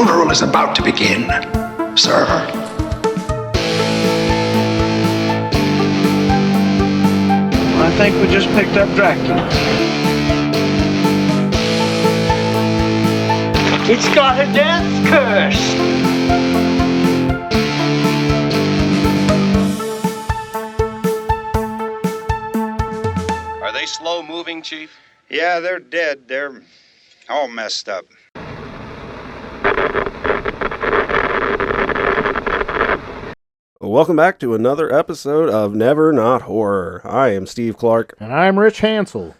funeral is about to begin, sir. I think we just picked up Dracula. It's got a death curse! Are they slow-moving, Chief? Yeah, they're dead. They're all messed up. Welcome back to another episode of Never Not Horror. I am Steve Clark. And I'm Rich Hansel.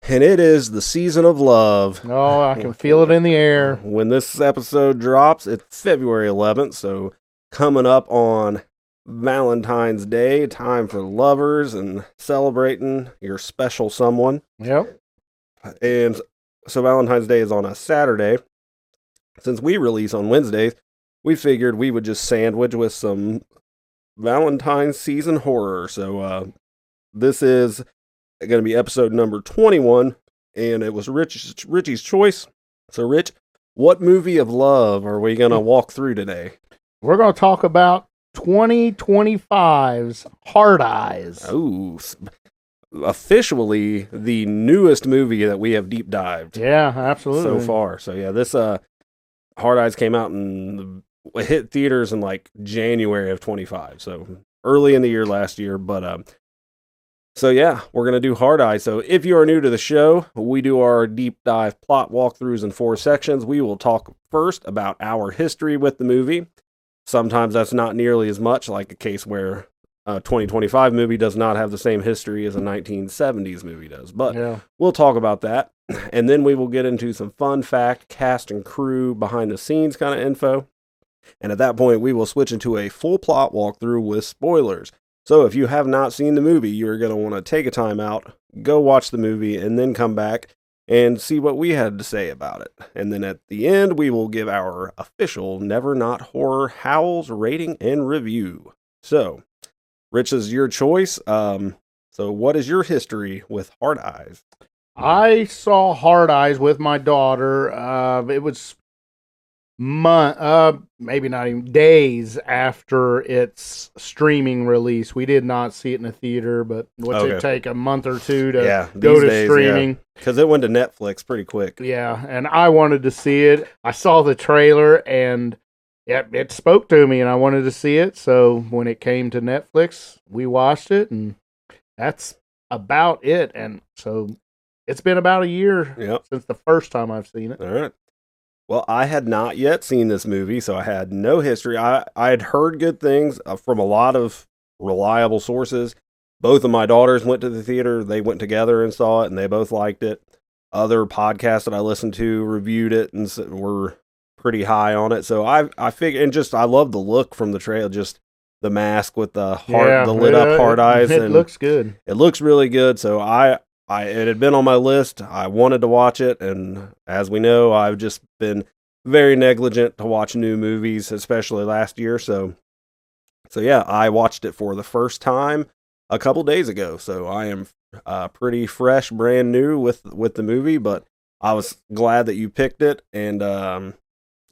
And it is the season of love. Oh, I can feel it in the air. When this episode drops, it's February 11th, so coming up on Valentine's Day, time for lovers and celebrating your special someone. Yep. And so Valentine's Day is on a Saturday. Since we release on Wednesdays, we figured we would just sandwich with some Valentine's season horror. So this is going to be episode number 21, and it was Richie's choice. So Rich, what movie of love are we going to walk through today? We're going to talk about 2025's Hard Eyes. Oh, officially the newest movie that we have deep dived. Yeah, absolutely. So far. So yeah, this Hard Eyes came out and hit theaters in like January of 25. So early in the year last year, but so yeah, we're going to do Hard Eyes. So if you are new to the show, we do our deep dive plot walkthroughs in 4 sections. We will talk first about our history with the movie. Sometimes that's not nearly as much, like a case where a 2025 movie does not have the same history as a 1970s movie does. But yeah, we'll talk about that. And then we will get into some fun fact, cast and crew, behind the scenes kind of info. And at that point, we will switch into a full plot walkthrough with spoilers. So if you have not seen the movie, you're going to want to take a time out, go watch the movie, and then come back and see what we had to say about it. And then at the end, we will give our official Never Not Horror Howls rating and review. So, Rich, is your choice. So what is your history with Hard Eyes? I saw Hard Eyes with my daughter. It was maybe not even days after its streaming release. We did not see it in a theater, but it take a month or two to go to streaming? Because it went to Netflix pretty quick. Yeah, and I wanted to see it. I saw the trailer, and it spoke to me, and I wanted to see it. So when it came to Netflix, we watched it, and that's about it. And so it's been about a year since the first time I've seen it. All right. Well, I had not yet seen this movie, so I had no history. I had heard good things from a lot of reliable sources. Both of my daughters went to the theater. They went together and saw it, and they both liked it. Other podcasts that I listened to reviewed it and were pretty high on it. So I figured, and just I love the look from the trailer, just the mask with the lit up hard eyes. It looks good. It looks really good. So it had been on my list. I wanted to watch it, and as we know, I've just been very negligent to watch new movies, especially last year. So yeah, I watched it for the first time a couple days ago. So I am pretty fresh, brand new with the movie, but I was glad that you picked it, and I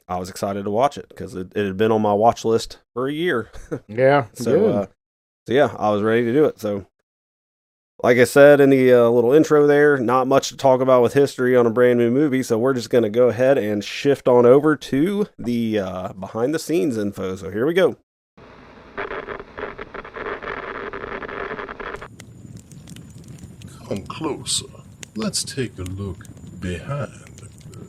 was excited to watch it because it had been on my watch list for a year. Yeah. So yeah, I was ready to do it. So, like I said in the little intro there, not much to talk about with history on a brand new movie, so we're just going to go ahead and shift on over to the behind the scenes info. So here we go. Come closer. Let's take a look behind the curtain.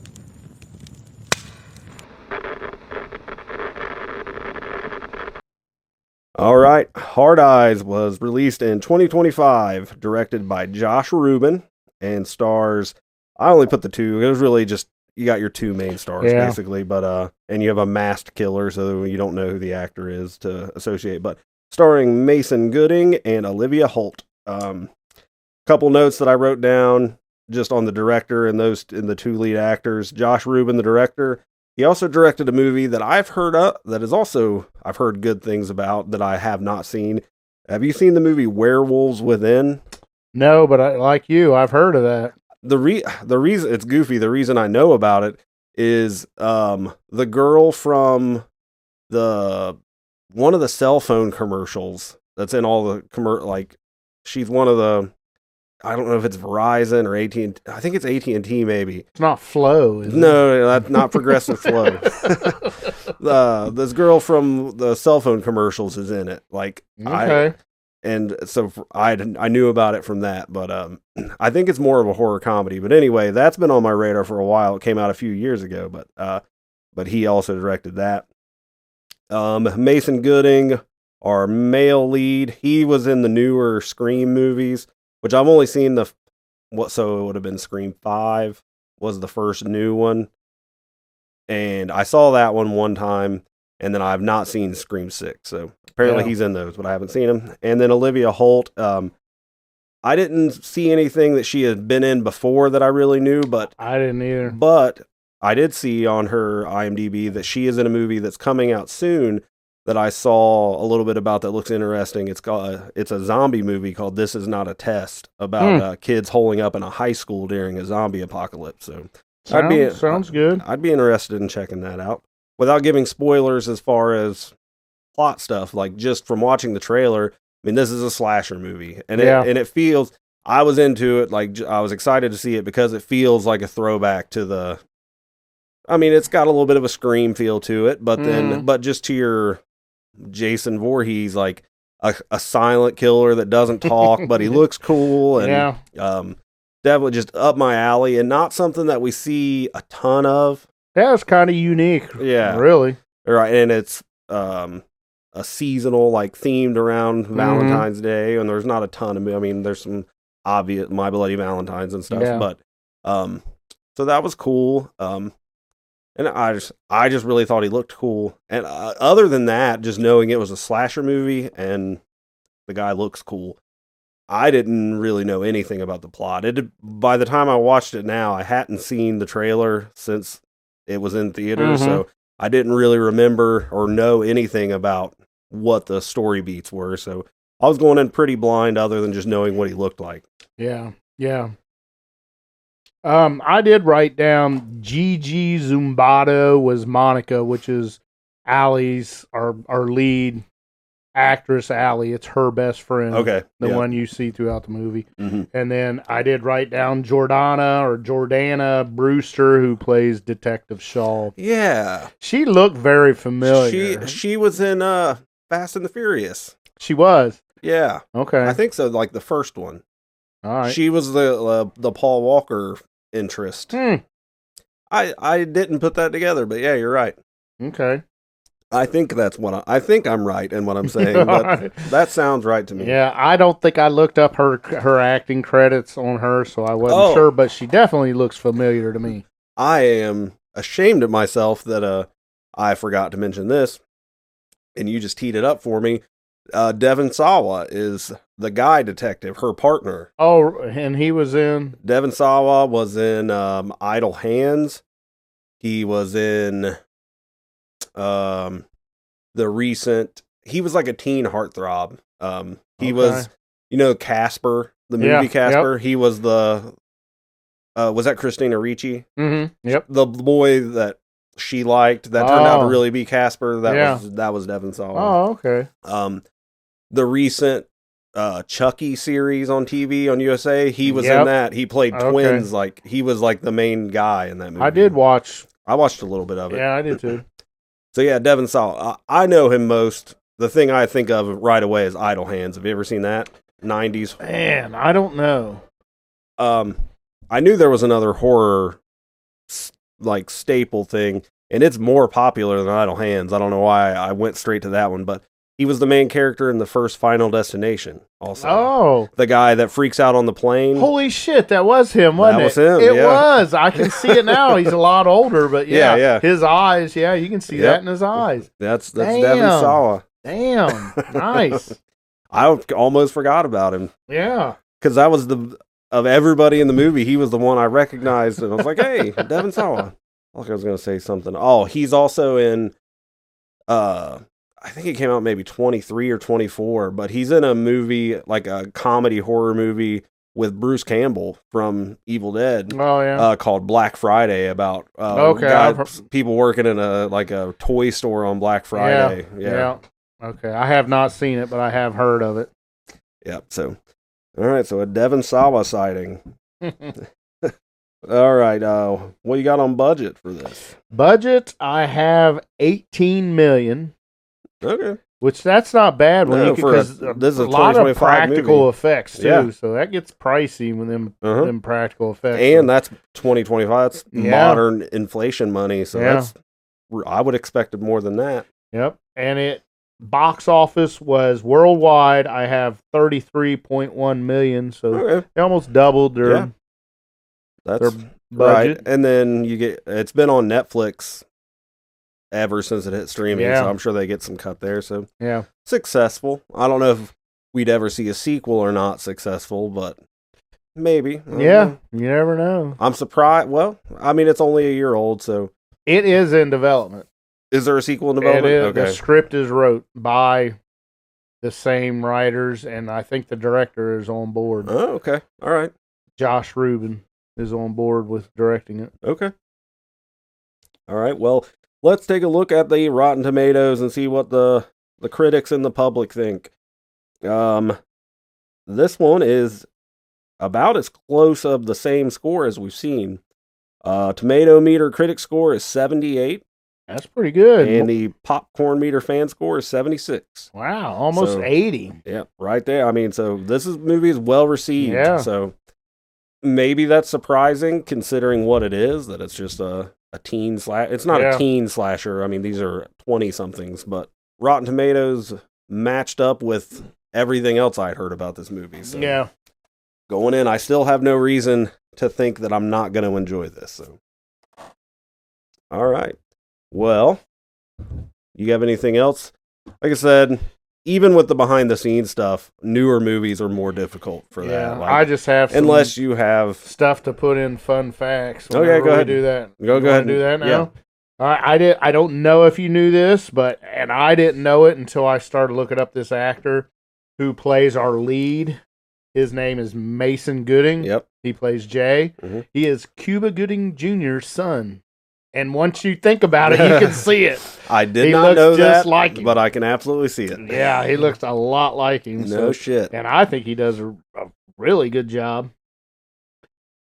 All right, Hard Eyes was released in 2025, directed by Josh Rubin, and stars, I only put the two, it was really just, you got your two main stars, basically, but, and you have a masked killer, so you don't know who the actor is to associate, but starring Mason Gooding and Olivia Holt. Couple notes that I wrote down just on the director and the two lead actors. Josh Rubin, the director, he also directed a movie that I've heard of, that is also, I've heard good things about, that I have not seen. Have you seen the movie Werewolves Within? No, but like you, I've heard of that. The reason, it's goofy, the reason I know about it is the girl from one of the cell phone commercials that's in all the she's one of the, I don't know if it's Verizon or AT&T. I think it's AT&T maybe. It's not Flow, is it? No, that's not Progressive Flow. This girl from the cell phone commercials is in it. Like, Okay. and so I knew about it from that, but I think it's more of a horror comedy. But anyway, that's been on my radar for a while. It came out a few years ago, but he also directed that. Mason Gooding, our male lead, he was in the newer Scream movies, which I've only seen so it would have been Scream 5 was the first new one. And I saw that one time, and then I've not seen Scream 6. So apparently he's in those, but I haven't seen him. And then Olivia Holt, I didn't see anything that she had been in before that I really knew, but I didn't either. But I did see on her IMDb that she is in a movie that's coming out soon that I saw a little bit about that looks interesting. It's a zombie movie called This Is Not a Test about kids holing up in a high school during a zombie apocalypse. So sounds good. I'd be interested in checking that out without giving spoilers as far as plot stuff. Like just from watching the trailer, I mean, this is a slasher movie, and it feels. I was into it. Like I was excited to see it because it feels like a throwback to the. I mean, it's got a little bit of a Scream feel to it, but just to your Jason Voorhees, like a silent killer that doesn't talk, but he looks cool, and definitely just up my alley, and not something that we see a ton of. Yeah, it's kind of unique. Yeah, really. Right, and it's a seasonal, like themed around Valentine's Day, and there's not a ton of. I mean, there's some obvious My Bloody Valentines and stuff, but so that was cool. And I just really thought he looked cool. And other than that, just knowing it was a slasher movie and the guy looks cool, I didn't really know anything about the plot. By the time I watched it now, I hadn't seen the trailer since it was in theaters, so I didn't really remember or know anything about what the story beats were. So I was going in pretty blind other than just knowing what he looked like. Yeah. I did write down Gigi Zumbato was Monica, which is Allie's, our lead actress, Allie. It's her best friend. Okay. The one you see throughout the movie. Mm-hmm. And then I did write down Jordana Brewster, who plays Detective Shaw. Yeah. She looked very familiar. She was in Fast and the Furious. She was? Yeah. Okay. I think so, like the first one. All right. She was the Paul Walker interest. I didn't put that together, but yeah, you're right. Okay. I think I think I'm right in what I'm saying, but that sounds right to me. Yeah, I don't think I looked up her acting credits on her, so I wasn't sure, but she definitely looks familiar to me. I am ashamed of myself that I forgot to mention this, and you just teed it up for me. Devon Sawa is the guy detective, her partner. Oh, and he was in... Devon Sawa was in Idle Hands. He was in the recent... He was like a teen heartthrob. He was, Casper, the movie Casper. Yep. He was the... was that Christina Ricci? Mm-hmm. Yep. The boy that she liked that turned out to really be Casper. That was Devon Sawa. Oh, okay. The recent Chucky series on TV on USA, he was in that. He played twins, like he was like the main guy in that movie. I watched a little bit of it. Yeah, I did too. So yeah, Devon Sawa. I know him most. The thing I think of right away is Idle Hands. Have you ever seen that? 90s. Man, I don't know. I knew there was another horror like staple thing, and it's more popular than Idle Hands. I don't know why I went straight to that one, but he was the main character in the first Final Destination also. Oh. The guy that freaks out on the plane. Holy shit, that was him, wasn't it? That was him, It was. I can see it now. He's a lot older, but yeah. His eyes, you can see that in his eyes. That's Devon Sawa. Damn. Nice. I almost forgot about him. Yeah. Because that was of everybody in the movie, he was the one I recognized, and I was like, hey, Devon Sawa. I was going to say something. Oh, he's also in... I think it came out maybe 23 or 24, but he's in a movie, like a comedy horror movie with Bruce Campbell from Evil Dead. Oh yeah. Called Black Friday, about people working in a toy store on Black Friday. Yeah. Okay, I have not seen it, but I have heard of it. Yep. So, all right. So a Devon Sawa sighting. All right. What you got on budget for this? Budget, I have 18 million. Okay. Which that's not bad when because this is a lot of practical movie. effects too. Yeah. So that gets pricey with them practical effects. And that's 2025. That's modern inflation money. So that's I would expect it more than that. Yep. And it box office was worldwide. I have 33.1 million. So they almost doubled their their budget. Right. And then it's been on Netflix ever since it hit streaming, so I'm sure they get some cut there. So successful. I don't know if we'd ever see a sequel or not successful, but maybe. You never know. I'm surprised. Well, I mean, it's only a year old, so it is in development. Is there a sequel in development? It is. Okay. The script is wrote by the same writers, and I think the director is on board. Oh, okay. All right. Josh Rubin is on board with directing it. Okay. All right. Well, let's take a look at the Rotten Tomatoes and see what the critics and the public think. This one is about as close of the same score as we've seen. Tomato meter critic score is 78. That's pretty good. And the popcorn meter fan score is 76. Wow, almost 80. Yeah, right there. I mean, so movie is well received. Yeah. So maybe that's surprising considering what it is, that it's just a teen slash. It's not a teen slasher. I mean, these are 20-somethings, but Rotten Tomatoes matched up with everything else I'd heard about this movie. So going in, I still have no reason to think that I'm not going to enjoy this. So, all right. Well, you have anything else? Like I said, even with the behind-the-scenes stuff, newer movies are more difficult for that. I just have unless you have stuff to put in fun facts. Okay, go ahead. Do that. Go ahead and do that now. Yeah. I don't know if you knew this, and I didn't know it until I started looking up this actor who plays our lead. His name is Mason Gooding. Yep. He plays Jay. Mm-hmm. He is Cuba Gooding Jr.'s son. And once you think about it, you can see it. I did not know that, like him. But I can absolutely see it. Yeah, he looks a lot like him. No shit. And I think he does a really good job.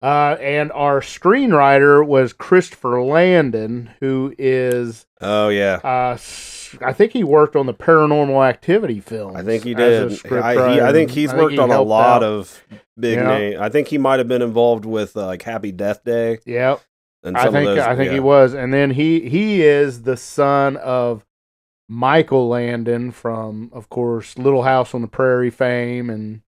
And our screenwriter was Christopher Landon, who is... Oh, yeah. I think he worked on the Paranormal Activity films. I think he did. I think he's worked on a lot of big names. I think he might have been involved with like Happy Death Day. Yep. I think he was, and then he is the son of Michael Landon from, of course, Little House on the Prairie fame, and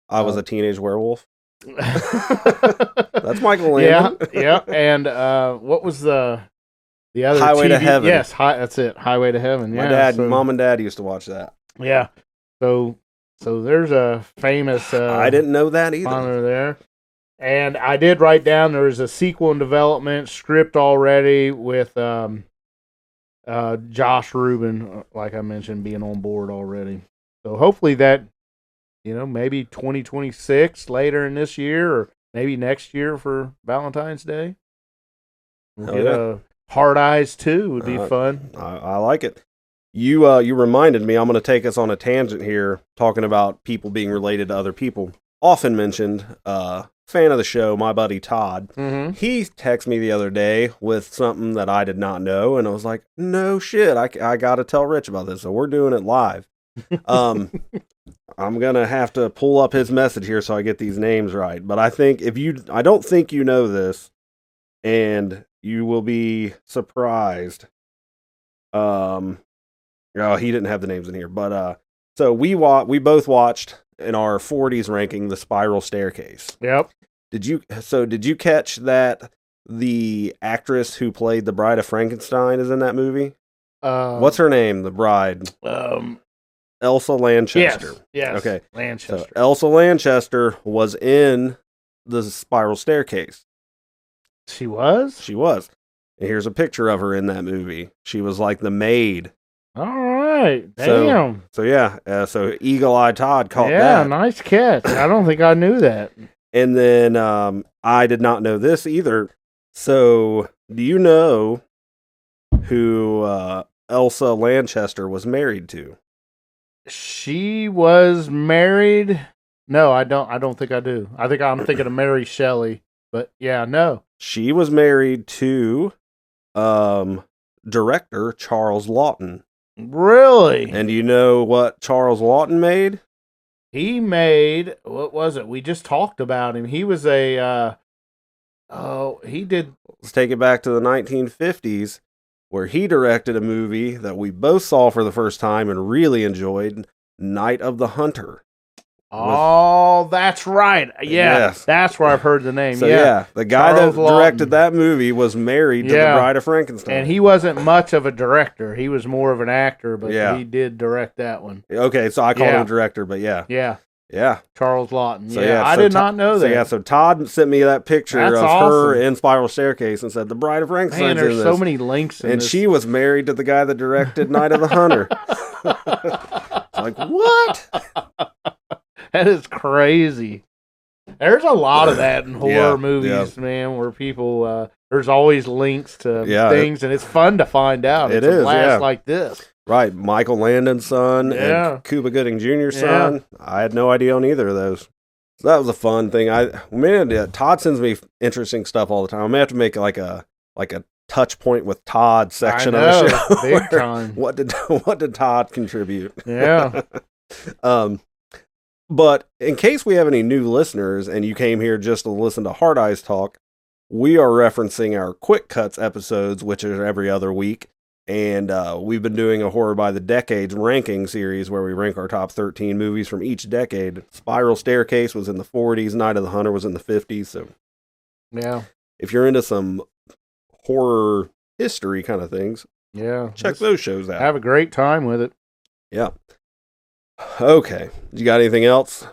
I Was a Teenage Werewolf. That's Michael Landon. Yeah. And what was the other Highway to Heaven? Yes, that's it. Highway to Heaven. Yeah, Mom and Dad used to watch that. Yeah. So there's a famous. I didn't know that either. Honor there. And I did write down there is a sequel in development, script already with Josh Rubin, like I mentioned, being on board already. So hopefully that, maybe 2026 later in this year or maybe next year for Valentine's Day. Hard Eyes 2 would be fun. I like it. You reminded me, I'm going to take us on a tangent here, talking about people being related to other people. Often mentioned, fan of the show, my buddy Todd. Mm-hmm. He texted me the other day with something that I did not know, and I was like, no shit, I got to tell Rich about this, so we're doing it live. I'm going to have to pull up his message here so I get these names right, but I don't think you know this, and you will be surprised. Oh, he didn't have the names in here, but so we both watched in our 40s ranking The Spiral Staircase. Yep. Did you catch that the actress who played the Bride of Frankenstein is in that movie? What's her name? The bride. Elsa Lanchester. Yes. Okay. Lanchester. So Elsa Lanchester was in The Spiral Staircase. She was? She was. And here's a picture of her in that movie. She was like the maid. All right. Damn. So Eagle Eye Todd caught that. Yeah, nice catch. I don't think I knew that. And then I did not know this either. So, do you know who Elsa Lanchester was married to? She was married. No, I don't think I do. I think I'm thinking of Mary Shelley. But yeah, no. She was married to director Charles Laughton. Really? And do you know what Charles Laughton made? He made, what was it? We just talked about him. He was he did. Let's take it back to the 1950s, where he directed a movie that we both saw for the first time and really enjoyed, Night of the Hunter. Oh, that's right. Yeah, Yes. that's where I've heard the name. So yeah. the guy Charles that Laughton. directed that movie was married to the Bride of Frankenstein. And he wasn't much of a director. He was more of an actor, but Yeah. he did direct that one. Okay, so I called him a director, but yeah. Yeah, Charles Laughton. So I so did not know that. So Todd sent me that picture That's of her awesome. in Spiral Staircase and said, the Bride of Frankenstein's Man, there's in so this. many links in And this. she was married to the guy that directed Night of the Hunter. It's like, what? That is crazy. There's a lot of that in horror movies, yeah. man, where people, there's always links to Yeah, things, and it's fun to find out. It It's a is, blast yeah. like this. Right, Michael Landon's son Yeah. and Cuba Gooding Jr.'s son. I had no idea on either of those. So that was a fun thing. Todd sends me interesting stuff all the time. I'm gonna have to make like a touch point with Todd section I of the know, show. big where- time. What did Todd contribute? Yeah. But in case we have any new listeners and you came here just to listen to Hard Eyes talk, we are referencing our Quick Cuts episodes, which is every other week. And we've been doing a Horror by the Decades ranking series where we rank our top 13 movies from each decade. Spiral Staircase was in the 40s, Night of the Hunter was in the 50s. So Yeah. if you're into some horror history kind of things, Yeah. check those shows out. Have a great time with it. Yeah. Okay. You got anything else?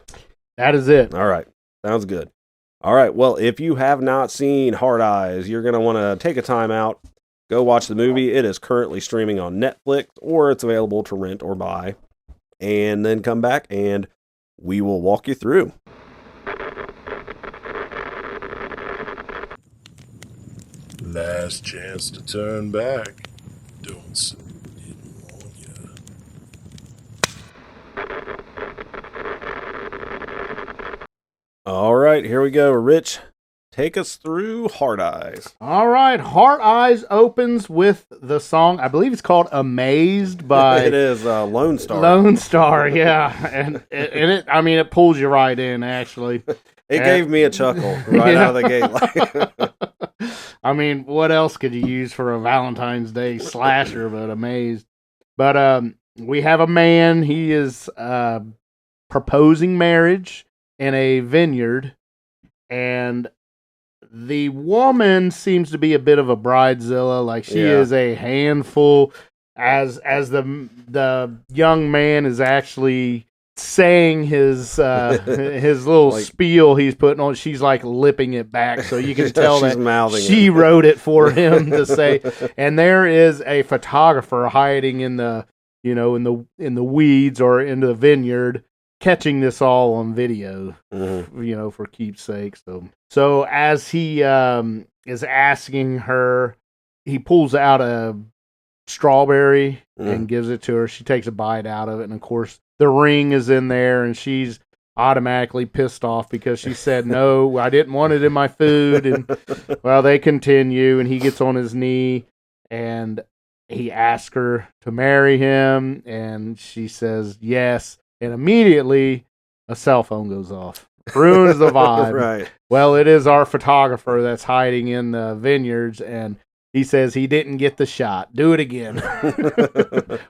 That is it. All right. Sounds good. All right. Well, if you have not seen Hard Eyes, you're going to want to take a time out. Go watch the movie. It is currently streaming on Netflix, or it's available to rent or buy. And then come back and we will walk you through. Last chance to turn back. Don't say we didn't warn ya. All right. Here we go. Rich, take us through Hard Eyes. All right. Heart Eyes opens with the song, I believe it's called Amazed by It is Lone Star. Lone Star. Yeah. And it pulls you right in, actually. It gave me a chuckle right out of the gate. I mean, what else could you use for a Valentine's Day slasher but Amazed? But we have a man. He is proposing marriage in a vineyard, and the woman seems to be a bit of a bridezilla. Like she is a handful. As the young man is actually saying his little spiel he's putting on, she's like lipping it back, so you can tell She's that mouthing she it. wrote it for him to say. And there is a photographer hiding in the in the weeds or in the vineyard, catching this all on video, for keepsake. So as he is asking her, he pulls out a strawberry and gives it to her. She takes a bite out of it, and of course the ring is in there, and she's automatically pissed off because she said, no, I didn't want it in my food. And well, they continue, and he gets on his knee and he asks her to marry him, and she says yes, and immediately a cell phone goes off. Ruins the vibe. Right. Well, it is our photographer that's hiding in the vineyards, and he says he didn't get the shot. Do it again.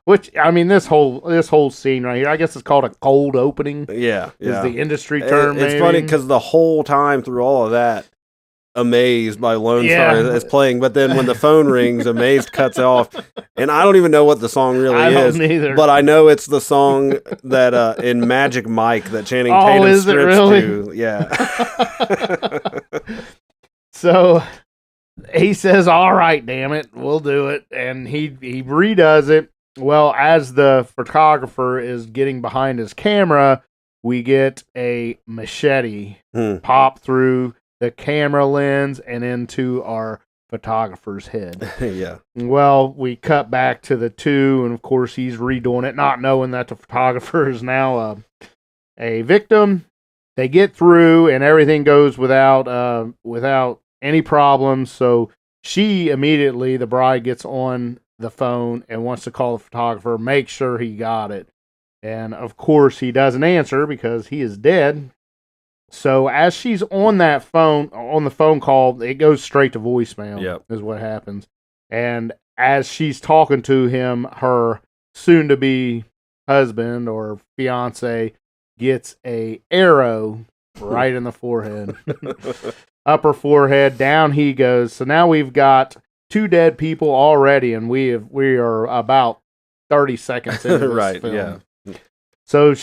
Which, I mean, this whole scene right here, I guess it's called a cold opening. Yeah. Is the industry term. It's maybe. funny because the whole time through all of that, Amazed by Lone Star is playing, but then when the phone rings, Amazed cuts off, and I don't even know what the song really is. Don't either. But I know it's the song that in Magic Mike that Channing Tatum is it strips really? to. Yeah. So he says, all right, damn it, we'll do it. And he redoes it. Well, as the photographer is getting behind his camera, we get a machete Hmm. pop through the camera lens and into our photographer's head. Yeah. Well, we cut back to the two, and of course he's redoing it, not knowing that the photographer is now a victim. They get through, and everything goes without any problems. So she immediately, the bride, gets on the phone and wants to call the photographer, make sure he got it. And of course he doesn't answer because he is dead. So as she's on the phone call, it goes straight to voicemail. Yep. Is what happens. And as she's talking to him, her soon-to-be husband or fiance gets a arrow right in the forehead, upper forehead. Down he goes. So now we've got 2 dead people already, and we are about 30 seconds into this Right, film. yeah. So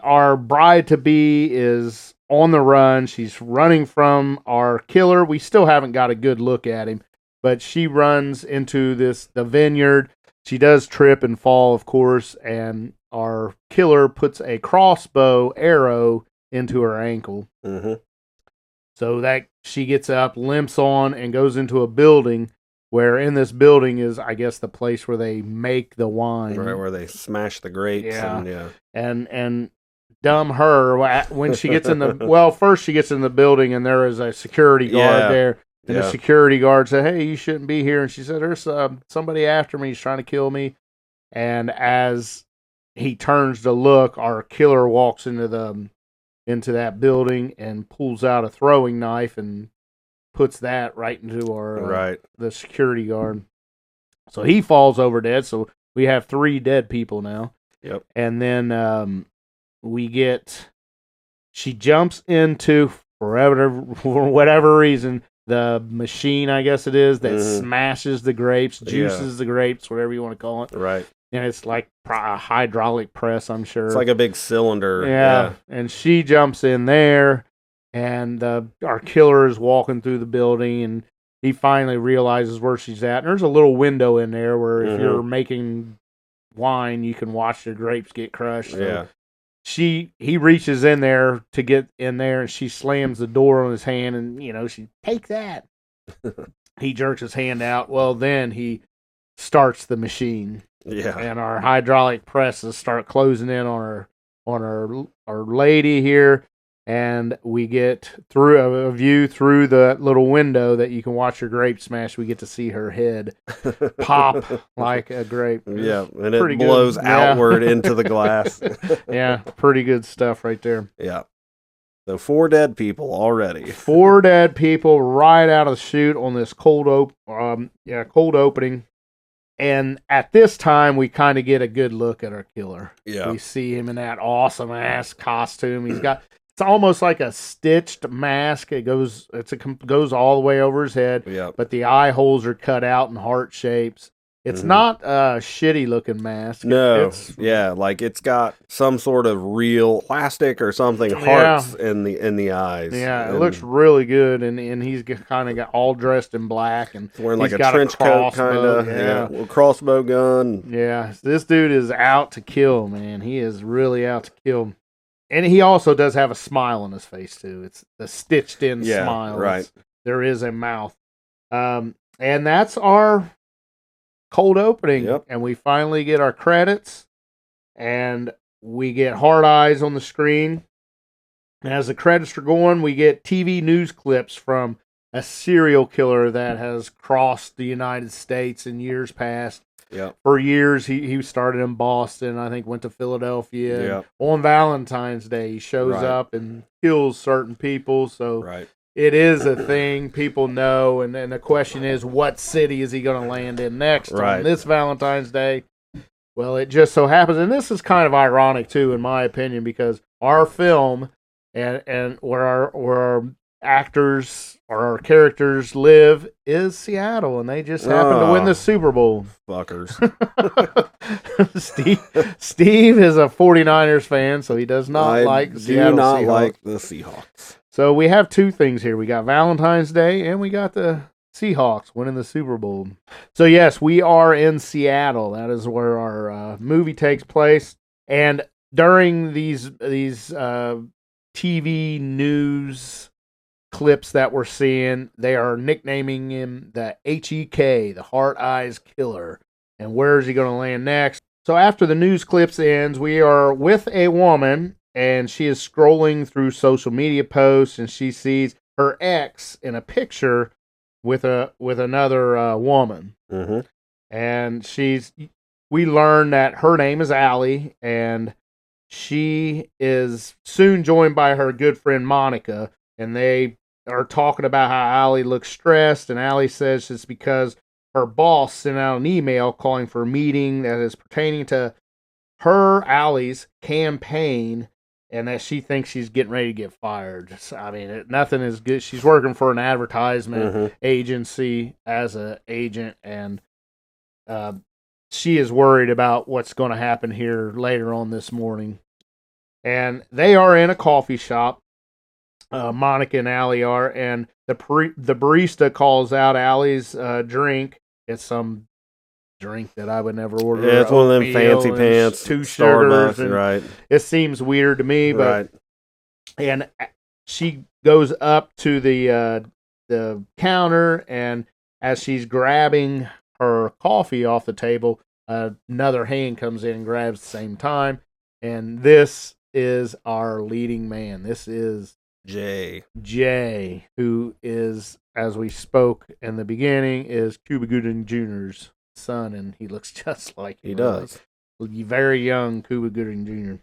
our bride-to-be is on the run. She's running from our killer. We still haven't got a good look at him, but she runs into the vineyard. She does trip and fall, of course, and our killer puts a crossbow arrow into her ankle. Mm-hmm. So that she gets up, limps on, and goes into a building where in this building is, I guess, the place where they make the wine. Right, where they smash the grapes. Yeah. And And dumb her, when she gets in first she gets in the building and there is a security guard there. And the security guard said, "Hey, you shouldn't be here." And she said, "There's somebody after me. He's trying to kill me." And as he turns to look, our killer walks into that building and pulls out a throwing knife and puts that right into our the security guard. So he falls over dead. So we have 3 dead people now. Yep. And then she jumps into, for whatever reason, the machine, I guess it is, that smashes the grapes, juices the grapes, whatever you want to call it. Right. And it's like a hydraulic press, I'm sure. It's like a big cylinder. Yeah. And she jumps in there, and our killer is walking through the building, and he finally realizes where she's at. And there's a little window in there where if you're making wine, you can watch the grapes get crushed. So Yeah. he reaches in there to get in there, and she slams the door on his hand, and she take that. He jerks his hand out. Well, then he starts the machine. Yeah. And our hydraulic presses start closing in on our lady here, and we get through a view through the little window that you can watch her grape smash. We get to see her head pop like a grape. Yeah, and it blows outward into the glass. Yeah, pretty good stuff right there. Yeah. So 4 dead people already. 4 dead people right out of the chute on this cold opening. And at this time, we kind of get a good look at our killer. Yeah. We see him in that awesome ass costume. It's almost like a stitched mask. It goes all the way over his head. Yeah. But the eye holes are cut out in heart shapes. It's not a shitty looking mask. No. Like it's got some sort of real plastic or something hearts in the eyes. Yeah, it looks really good, and he's kind of got all dressed in black and wearing like a trench coat kind of. Yeah, crossbow gun. Yeah, this dude is out to kill, man. He is really out to kill. And he also does have a smile on his face too. It's the stitched in smile. Right. There is a mouth. And that's our cold opening. Yep. And we finally get our credits, and we get hard eyes on the screen. And as the credits are going, we get TV news clips from a serial killer that has crossed the United States in years past. Yeah. For years, he started in Boston, I think went to Philadelphia. Yeah. On Valentine's Day, he shows up and kills certain people. So it is a thing people know. And then the question is, what city is he going to land in next on this Valentine's Day? Well, it just so happens, and this is kind of ironic too, in my opinion, because our film and where our actors or our characters live is Seattle, and they just happen to win the Super Bowl. Fuckers. Steve is a 49ers fan, so he does not like Seattle Seahawks. Like the Seahawks. So we have 2 things here. We got Valentine's Day, and we got the Seahawks winning the Super Bowl. So yes, we are in Seattle. That is where our movie takes place. And during these TV news clips that we're seeing, they are nicknaming him the HEK, the Heart Eyes Killer. And where is he going to land next? So after the news clips ends, we are with a woman, and she is scrolling through social media posts, and she sees her ex in a picture with another woman. Mm-hmm. And we learn that her name is Allie, and she is soon joined by her good friend Monica, and they are talking about how Allie looks stressed, and Allie says it's because her boss sent out an email calling for a meeting that is pertaining to Allie's campaign, and that she thinks she's getting ready to get fired. I mean, nothing is good. She's working for an advertisement agency as an agent, and she is worried about what's going to happen here later on this morning. And they are in a coffee shop. Monica and Allie are, and the barista calls out Allie's drink. It's some drink that I would never order. Yeah, it's one of them fancy pants, 2 sugars, Starbucks, right? It seems weird to me, but and she goes up to the counter, and as she's grabbing her coffee off the table, another hand comes in and grabs at the same time, and this is our leading man. This is Jay, who is, as we spoke in the beginning, is Cuba Gooding Jr.'s son, and he looks just like him. He does. Very young Cuba Gooding Jr.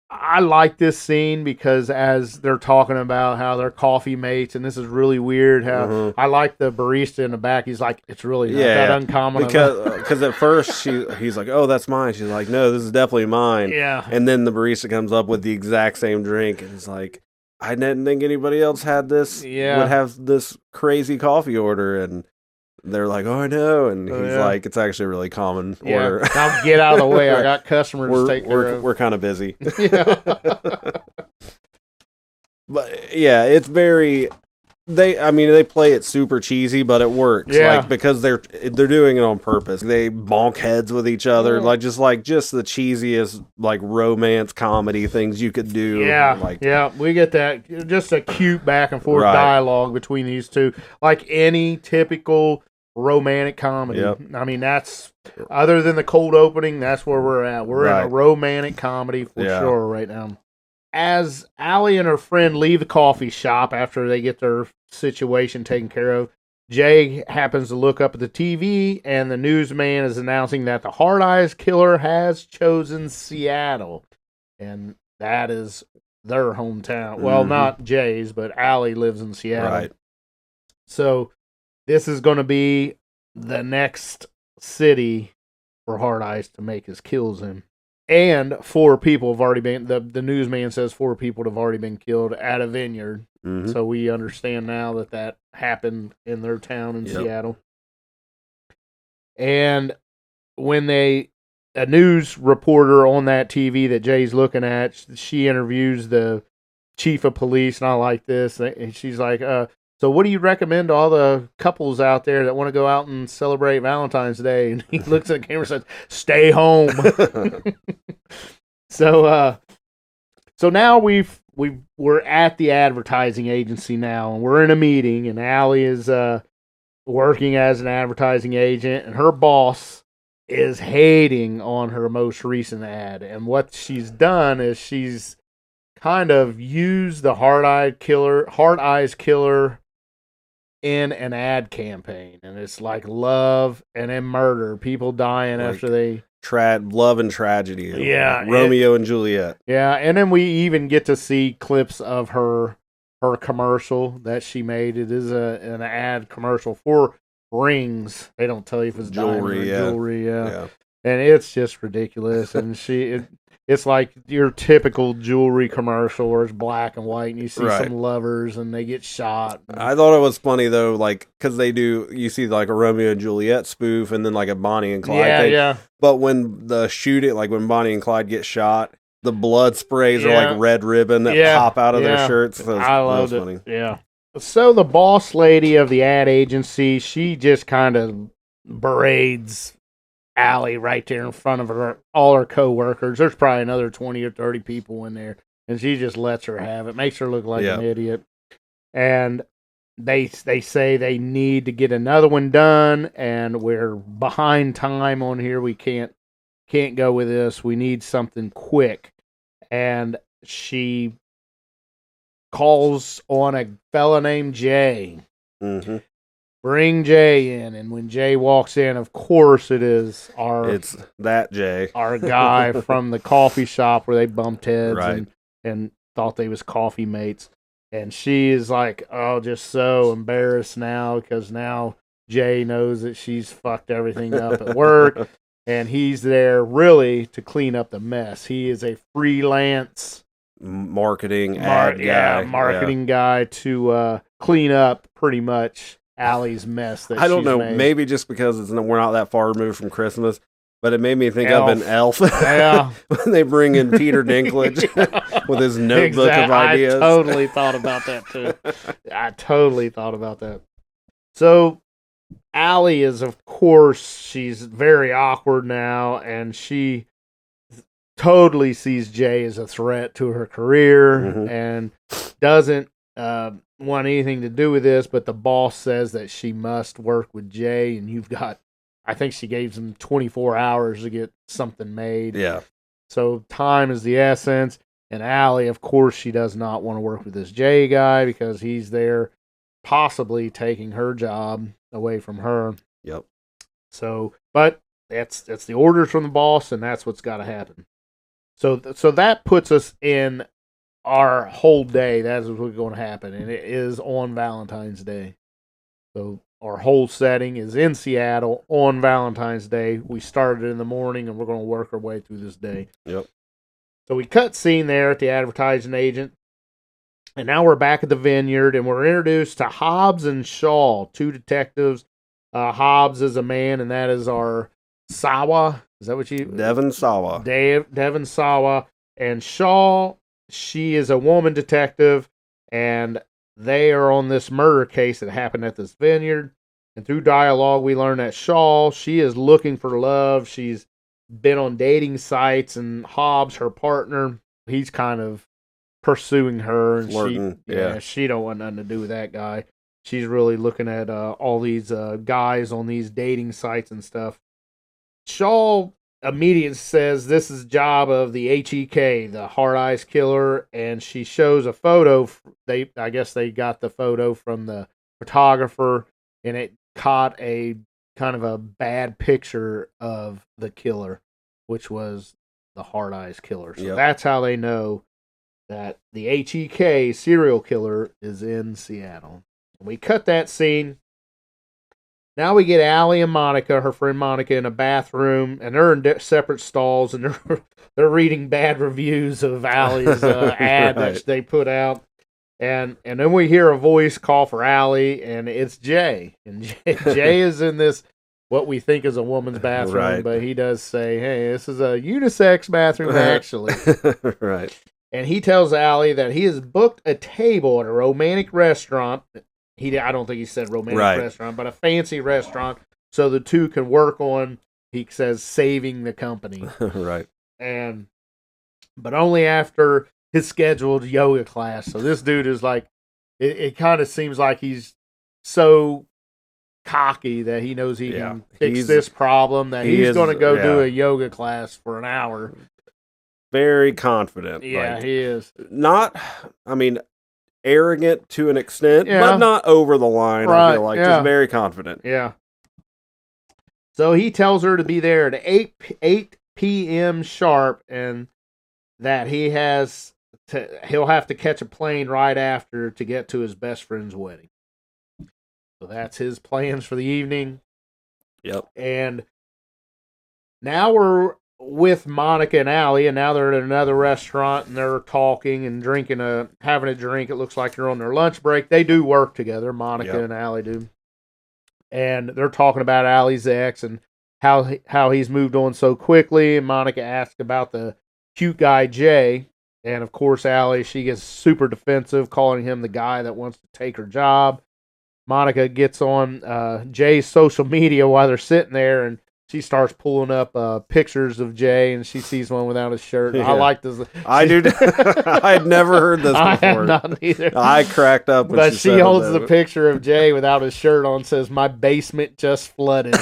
I like this scene because as they're talking about how they're coffee mates, and this is really weird. How I like the barista in the back. He's like, it's really not that uncommon. Because at first he's like, oh, that's mine. She's like, no, this is definitely mine. Yeah. And then the barista comes up with the exact same drink, and it's like, I didn't think anybody else had this. Yeah. Would have this crazy coffee order, and they're like, oh, I know. And he's like, it's actually a really common order. Now get out of the way. I got customers to take care of. We're kind of busy. Yeah. But yeah, it's very. They play it super cheesy, but it works. Yeah. Like, because they're doing it on purpose. They bonk heads with each other, just the cheesiest like romance comedy things you could do. Yeah, we get that, just a cute back and forth dialogue between these two, like any typical romantic comedy. Yep. I mean, that's, other than the cold opening, that's where we're at. We're in a romantic comedy for sure right now. As Allie and her friend leave the coffee shop after they get their situation taken care of, Jay happens to look up at the TV, and the newsman is announcing that the Hard Eyes Killer has chosen Seattle. And that is their hometown. Well, not Jay's, but Allie lives in Seattle. Right. So this is going to be the next city for Hard Eyes to make his kills in. And 4 people have already been, the newsman says 4 people have already been killed at a vineyard. So we understand now that happened in their town in Seattle. And when a news reporter on that TV that Jay's looking at, she interviews the chief of police, and I like this. And she's like, so what do you recommend to all the couples out there that want to go out and celebrate Valentine's Day? And he looks at the camera and says, stay home. So now we're at the advertising agency now, and we're in a meeting, and Allie is working as an advertising agent, and her boss is hating on her most recent ad. And what she's done is she's kind of used the Heart Eyes Killer in an ad campaign, and it's like love and then murder, people dying after they love and tragedy. Yeah, Romeo and Juliet. Yeah, and then we even get to see clips of her commercial that she made. It is an ad commercial for rings. They don't tell you if it's jewelry. Jewelry, yeah. And it's just ridiculous. And it's like your typical jewelry commercial where it's black and white, and you see some lovers and they get shot. I thought it was funny though, like, because you see like a Romeo and Juliet spoof, and then like a Bonnie and Clyde thing. Yeah. But when when Bonnie and Clyde get shot, the blood sprays are like red ribbon that pop out of their shirts. So I loved it. Funny. Yeah. So the boss lady of the ad agency, she just kind of berates Allie right there in front of her, all her coworkers. There's probably another 20 or 30 people in there, and she just lets her have it, makes her look like an idiot. And they say they need to get another one done, and we're behind time on here. We can't go with this. We need something quick. And she calls on a fella named Jay. Mm-hmm. Bring Jay in, and when Jay walks in, of course it's that Jay, our guy from the coffee shop where they bumped heads right. and thought they was coffee mates. And she is like, oh, just so embarrassed now because now Jay knows that she's fucked everything up at work, and he's there really to clean up the mess. He is a freelance marketing guy to clean up pretty much Allie's mess that I don't know, made. maybe just because we're not that far removed from Christmas, but it made me think of an elf. Yeah. When they bring in Peter Dinklage with his notebook of ideas. I totally thought about that too. So Allie is, of course, she's very awkward now, and she totally sees Jay as a threat to her career and doesn't want anything to do with this, but the boss says that she must work with Jay, and I think she gave him 24 hours to get something made. Yeah. So time is the essence, and Allie, of course, she does not want to work with this Jay guy because he's there possibly taking her job away from her. Yep. So, but that's the orders from the boss, and that's what's got to happen. So that puts us in our whole day. That's what's going to happen, and it is on Valentine's Day. So our whole setting is in Seattle on Valentine's Day. We started in the morning, and we're going to work our way through this day. Yep. So we cut scene there at the advertising agent, and now we're back at the vineyard, and we're introduced to Hobbs and Shaw, two detectives. Hobbs is a man, and that is our Sawa. Is that what you? Devon Sawa. Devon Sawa. And Shaw, she is a woman detective, and they are on this murder case that happened at this vineyard. And through dialogue, we learn that Shaw, she is looking for love. She's been on dating sites, and Hobbs, her partner, he's kind of pursuing her. And flirting, she don't want nothing to do with that guy. She's really looking at all these guys on these dating sites and stuff. Shaw immediately says this is the job of the HEK, the Hard Eyes Killer, and she shows a photo. I guess they got the photo from the photographer, and it caught a kind of a bad picture of the killer, which was the Hard Eyes Killer. So that's how they know that the HEK serial killer is in Seattle. We cut that scene. Now we get Allie and Monica, her friend Monica, in a bathroom, and they're in separate stalls, and they're reading bad reviews of Allie's ad that they put out. And then we hear a voice call for Allie, and it's Jay. And Jay is in this, what we think is a woman's bathroom, but he does say, hey, this is a unisex bathroom, actually. Right. And he tells Allie that he has booked a table at a romantic restaurant. I don't think he said romantic restaurant, but a fancy restaurant, so the two can work on, he says, saving the company. Right. But only after his scheduled yoga class. So this dude is like, it kind of seems like he's so cocky that he knows he can fix this problem, that he's going to go do a yoga class for an hour. Very confident. Yeah, he is. Arrogant to an extent, but not over the line, I feel like. Just very confident. Yeah. So he tells her to be there at 8 p.m. sharp, and that he'll have to catch a plane right after to get to his best friend's wedding. So that's his plans for the evening. Yep. And now we're with Monica and Allie, and now they're at another restaurant, and they're talking and having a drink. It looks like they're on their lunch break. They do work together, Monica and Allie do. And they're talking about Allie's ex and how he's moved on so quickly. And Monica asks about the cute guy, Jay. And, of course, Allie, she gets super defensive, calling him the guy that wants to take her job. Monica gets on Jay's social media while they're sitting there, and she starts pulling up pictures of Jay, and she sees one without his shirt. Yeah. I like this. I do. I had never heard this before. I have not either. I cracked up when But she she said holds it, the picture of Jay without his shirt on, says, "My basement just flooded."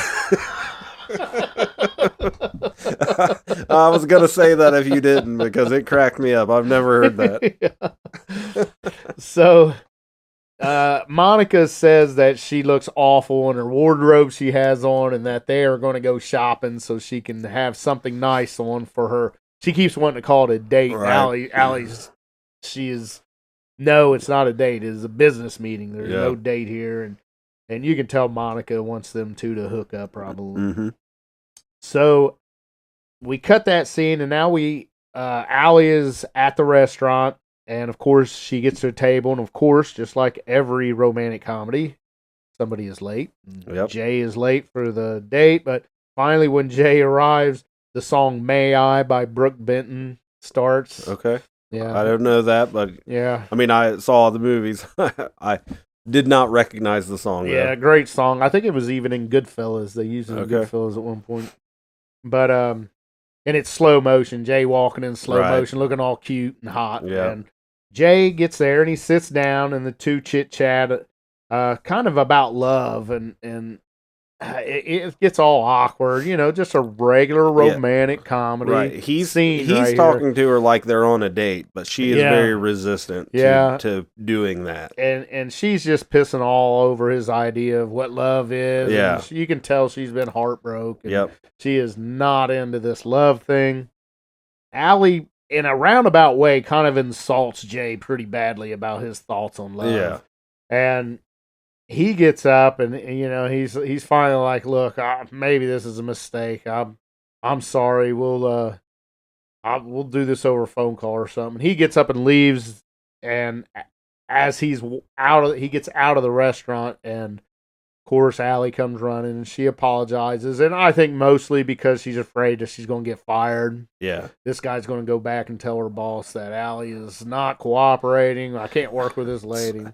I was gonna say that if you didn't, because it cracked me up. I've never heard that. So Monica says that she looks awful in her wardrobe she has on, and that they are going to go shopping so she can have something nice on for her. She keeps wanting to call it a date. Right. Allie's, no, it's not a date. It's a business meeting. There's no date here, and you can tell Monica wants them two to hook up probably. Mm-hmm. So we cut that scene, and now Allie is at the restaurant. And, of course, she gets to a table, and, of course, just like every romantic comedy, somebody is late. Yep. Jay is late for the date, but finally when Jay arrives, the song May I by Brooke Benton starts. Okay. Yeah. I don't know that, but Yeah. I mean, I saw the movies. I did not recognize the song. Yeah, though. great song. I think it was even in Goodfellas. They used it in Okay. Goodfellas at one point. But, and it's slow motion. Jay walking in slow Right. motion, looking all cute and hot. Yeah. And Jay gets there and he sits down, and the two chit chat, kind of about love, and it gets all awkward, just a regular romantic comedy. Right. He's right talking to her like they're on a date, but she is very resistant to doing that. And she's just pissing all over his idea of what love is. Yeah. And you can tell she's been heartbroken. Yep. She is not into this love thing. Allie, in a roundabout way, kind of insults Jay pretty badly about his thoughts on love. Yeah. And he gets up, and he's finally like, "Look, maybe this is a mistake. I'm sorry. We'll do this over a phone call or something." He gets up and leaves, and as he gets out of the restaurant, and of course Allie comes running, and she apologizes, and I think mostly because she's afraid that she's going to get fired. Yeah. This guy's going to go back and tell her boss that Allie is not cooperating. I can't work with this lady.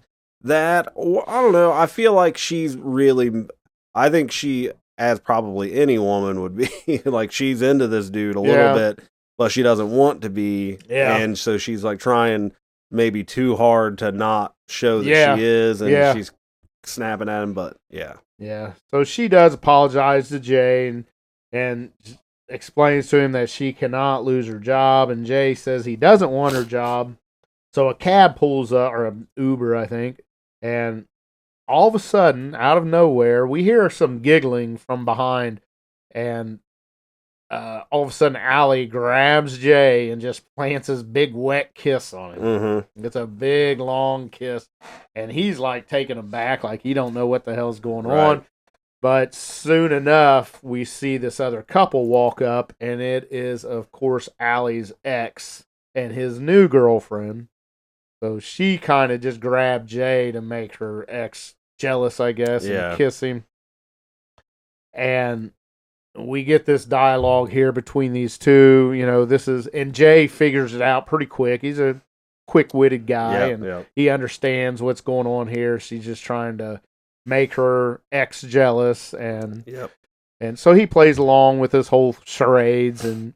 That, I don't know. I feel like I think she, as probably any woman would be, like she's into this dude a little bit, but she doesn't want to be. Yeah. And so she's like trying maybe too hard to not show that she is, and she's snapping at him, but yeah. Yeah. So she does apologize to Jay and explains to him that she cannot lose her job, and Jay says he doesn't want her job. So a cab pulls up, or an Uber, I think, and all of a sudden, out of nowhere, we hear some giggling from behind, and all of a sudden, Allie grabs Jay and just plants his big wet kiss on him. Mm-hmm. It's a big, long kiss, and he's like taken aback, like he don't know what the hell's going Right. on. But soon enough, we see this other couple walk up, and it is, of course, Allie's ex and his new girlfriend. So she kind of just grabbed Jay to make her ex jealous, I guess, and kiss him. And we get this dialogue here between these two. And Jay figures it out pretty quick. He's a quick-witted guy, and he understands what's going on here. She's just trying to make her ex jealous, and so he plays along with this whole charades, and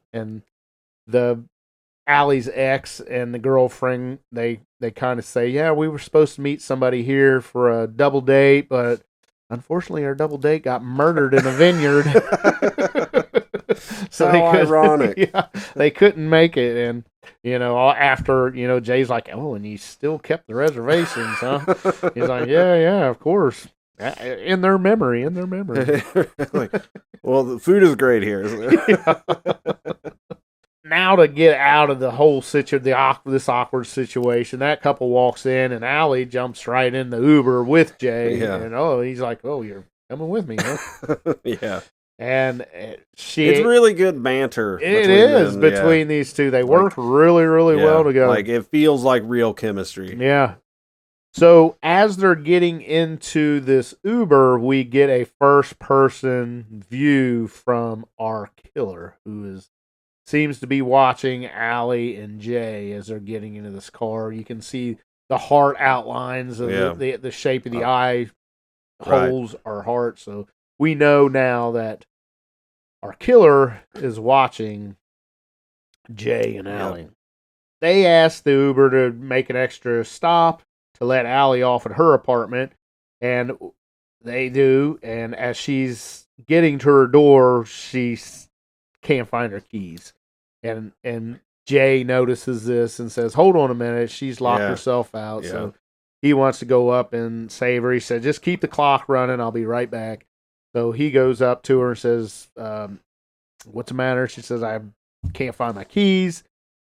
the Allie's ex and the girlfriend, they kind of say, yeah, we were supposed to meet somebody here for a double date, but unfortunately our double date got murdered in a vineyard. So ironic. They couldn't make it. And after Jay's like, oh, and you still kept the reservations, huh? He's like, yeah, of course, in their memory. Like, well, the food is great here, isn't it? Now to get out of the whole this awkward situation, that couple walks in, and Allie jumps right in the Uber with Jay. Yeah. And he's like, "Oh, you're coming with me, huh?" Yeah. And it's really good banter. Between these two. They work really, really well together. Like it feels like real chemistry. Yeah. So as they're getting into this Uber, we get a first-person view from our killer, who seems to be watching Allie and Jay as they're getting into this car. You can see the heart outlines of the shape of the eye holes are heart. So we know now that our killer is watching Jay and Allie. They asked the Uber to make an extra stop to let Allie off at her apartment, and they do. And as she's getting to her door, she can't find her keys. And Jay notices this and says, "Hold on a minute, she's locked herself out." Yeah. So he wants to go up and save her. He said, "Just keep the clock running, I'll be right back." So he goes up to her and says, "What's the matter?" She says, "I can't find my keys."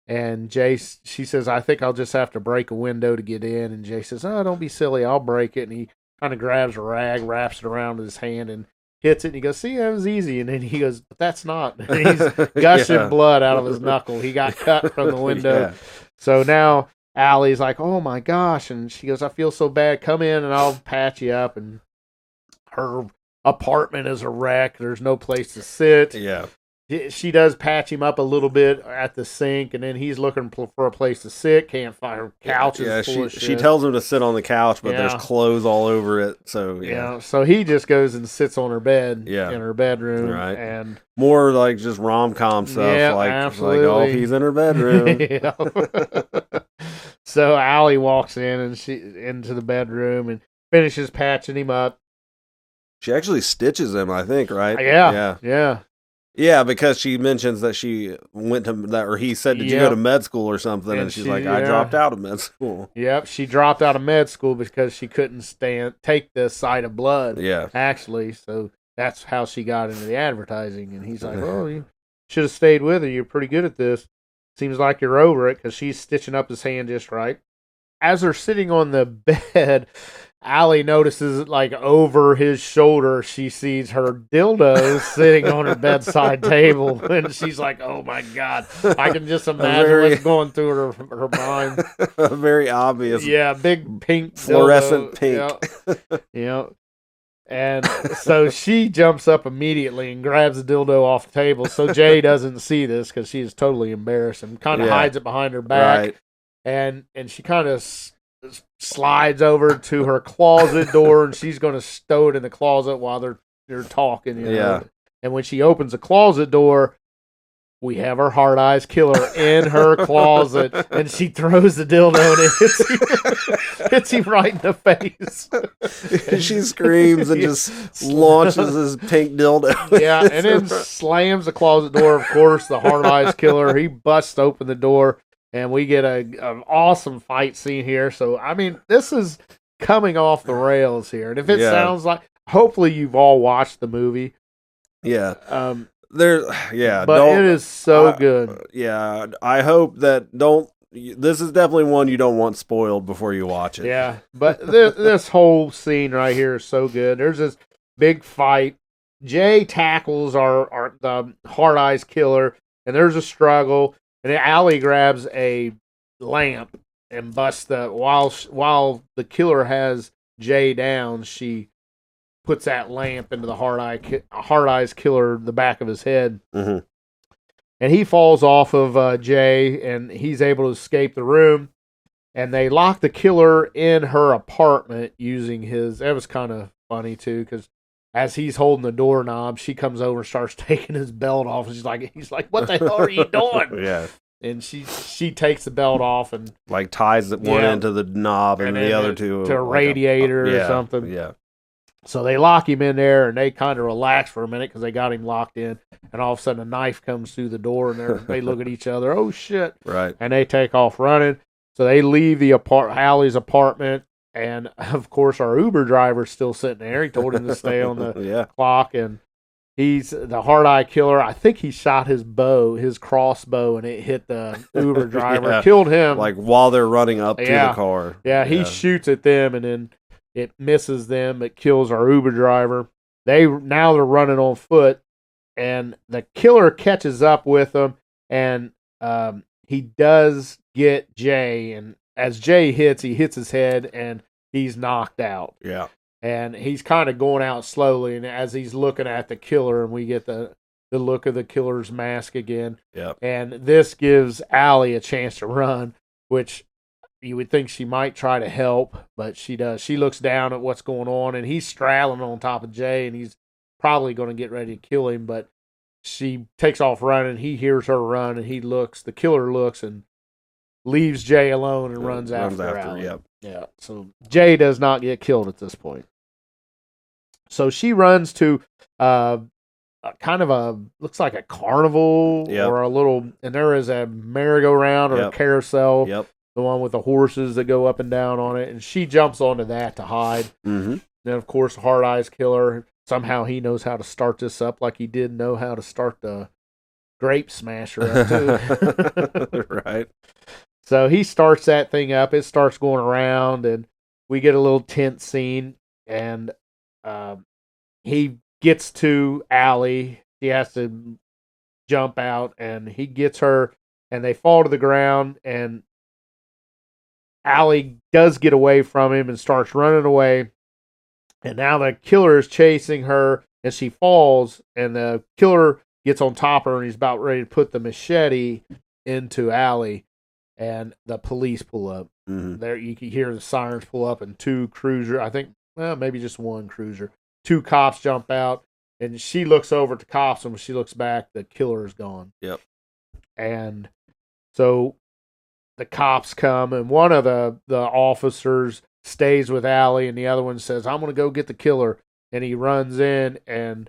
And she says, "I think I'll just have to break a window to get in." And Jay says, "Oh, don't be silly, I'll break it." And he kind of grabs a rag, wraps it around his hand, and hits it. And he goes, "See, that was easy." And then he goes, "But that's not." And he's gushing blood out of his knuckle. He got cut from the window. Yeah. So now Allie's like, "Oh my gosh." And she goes, "I feel so bad. Come in and I'll patch you up." And her apartment is a wreck. There's no place to sit. Yeah. She does patch him up a little bit at the sink, and then he's looking for a place to sit. Can't find her couch. Yeah, is full of she shit. tells him to sit on the couch, but there's Yeah. clothes all over it. So Yeah, so he just goes and sits on her bed Yeah. in her bedroom. Right. And more like just rom-com stuff. Yeah, like, absolutely. oh, he's in her bedroom. Yeah. So Allie walks in and she into the bedroom and finishes patching him up. She actually stitches him, I think, right? Yeah. Yeah, because she mentions that she went to that, or he said, "Did you go to med school or something?" And she's like, "I dropped out of med school." Yep, she dropped out of med school because she couldn't take the sight of blood. Yeah. Actually, so that's how she got into the advertising. And he's like, "Oh, you should have stayed with her. You're pretty good at this. Seems like you're over it," because she's stitching up his hand just right. As they're sitting on the bed, Allie notices, like, over his shoulder, she sees her dildo sitting on her bedside table. And she's like, "Oh, my God." I can just imagine what's going through her mind. Very obvious. Yeah, big pink Fluorescent dildo. Pink. Yeah. And so she jumps up immediately and grabs the dildo off the table. So Jay doesn't see this because she is totally embarrassed and kind of hides it behind her back. Right. And she kind of slides over to her closet door, and she's going to stow it in the closet while they're talking. You know? Yeah. And when she opens the closet door, we have our hard eyes killer in her closet, and she throws the dildo and hits him right in the face. She screams and just launches his pink dildo. Yeah, and then slams the closet door. Of course, the hard eyes killer. He busts open the door. And we get an awesome fight scene here. So, I mean, this is coming off the rails here. And if it sounds like, hopefully you've all watched the movie. Yeah. But But it is so good. Yeah. I hope that this is definitely one you don't want spoiled before you watch it. Yeah. But this whole scene right here is so good. There's this big fight. Jay tackles the hard eyes killer, and there's a struggle. And then Allie grabs a lamp and busts while the killer has Jay down, she puts that lamp into the hard eyes killer, the back of his head. Mm-hmm. And he falls off of Jay, and he's able to escape the room. And they lock the killer in her apartment using his. That was kind of funny too, because as he's holding the doorknob, she comes over and starts taking his belt off. And he's like, "What the hell are you doing?" Yeah. And she takes the belt off and like ties one end to the knob and the other to a radiator or something. Yeah. So they lock him in there, and they kind of relax for a minute because they got him locked in. And all of a sudden, a knife comes through the door, and they look at each other. "Oh shit!" Right. And they take off running. So they leave Allie's apartment. And, of course, our Uber driver's still sitting there. He told him to stay on the clock. And he's the hard eye killer. I think he shot his crossbow, and it hit the Uber driver, killed him. Like while they're running up to the car. Yeah, he shoots at them, and then it misses them. It kills our Uber driver. They're running on foot, and the killer catches up with them, and he does get Jay. And as Jay he hits his head, and he's knocked out. Yeah. And he's kind of going out slowly, and as he's looking at the killer, and we get the look of the killer's mask again. Yeah. And this gives Allie a chance to run, which you would think she might try to help, but she does. She looks down at what's going on, and he's straddling on top of Jay, and he's probably going to get ready to kill him, but she takes off running. He hears her run, and the killer looks and leaves Jay alone and runs after Allie. Yep. Yeah. So Jay does not get killed at this point. So she runs to kind of looks like a carnival or a little, and there is a merry-go-round or a carousel. Yep. The one with the horses that go up and down on it, and she jumps onto that to hide. Mm-hmm. Then, of course, Hard Eyes Killer. Somehow he knows how to start this up like he did know how to start the Grape Smasher up, too. Right. So he starts that thing up. It starts going around, and we get a little tense scene, and he gets to Allie. She has to jump out, and he gets her, and they fall to the ground, and Allie does get away from him and starts running away. And now the killer is chasing her, and she falls, and the killer gets on top of her, and he's about ready to put the machete into Allie, and the police pull up. Mm-hmm. There, you can hear the sirens pull up, and two cruiser, I think, maybe just one cruiser. Two cops jump out, and she looks over at the cops, and when she looks back, the killer is gone. Yep. And so the cops come, and one of the officers stays with Allie, and the other one says, I'm going to go get the killer. And he runs in, and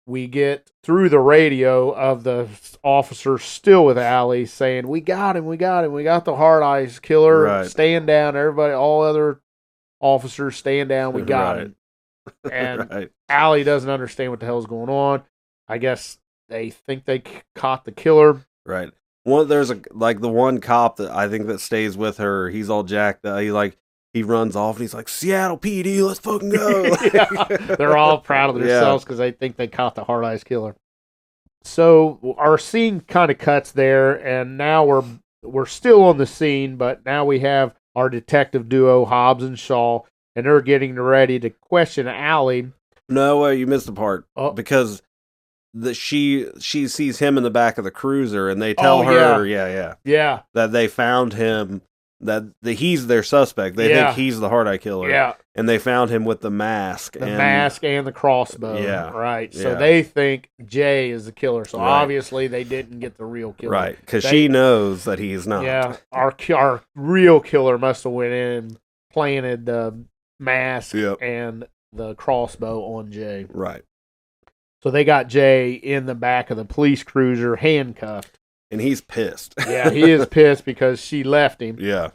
we get through the radio of the officer still with Allie saying, we got him, we got the Hard Eyes Killer. Right. Stand down, everybody, all other officers stand down, we got him. And Allie doesn't understand what the hell's going on. I guess they think they caught the killer. Right. There's the one cop that I think that stays with her. He's all jacked up. He runs off and he's like, Seattle PD, let's fucking go. Yeah. They're all proud of themselves because they think they caught the Hard Eyes Killer. So our scene kind of cuts there, and now we're still on the scene, but now we have our detective duo, Hobbs and Shaw, and they're getting ready to question Allie. No, you missed the part because she sees him in the back of the cruiser, and they tell her, that they found him, that he's their suspect. They think he's the Hard Eye Killer. Yeah. And they found him with the mask. Mask and the crossbow. Yeah. Right. So they think Jay is the killer. So obviously they didn't get the real killer. Right. Because she knows that he's not. Yeah. Our real killer must have went in and planted the mask and the crossbow on Jay. Right. So they got Jay in the back of the police cruiser, handcuffed. And he's pissed. Yeah, he is pissed because she left him. Yeah.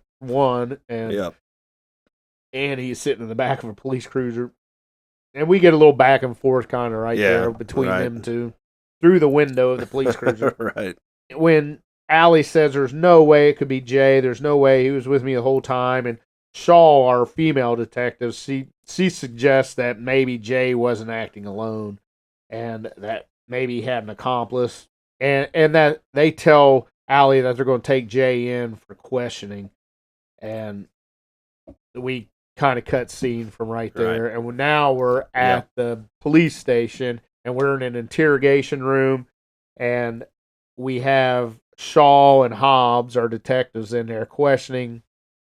And he's sitting in the back of a police cruiser. And we get a little back and forth kind of there between them two through the window of the police cruiser. Right. When Allie says there's no way it could be Jay, there's no way he was with me the whole time, and Shaw, our female detective, she suggests that maybe Jay wasn't acting alone and that maybe he had an accomplice. And that they tell Allie that they're going to take Jay in for questioning. And we kind of cut scene from right there. Right. And now we're at the police station, and we're in an interrogation room. And we have Shaw and Hobbs, our detectives, in there questioning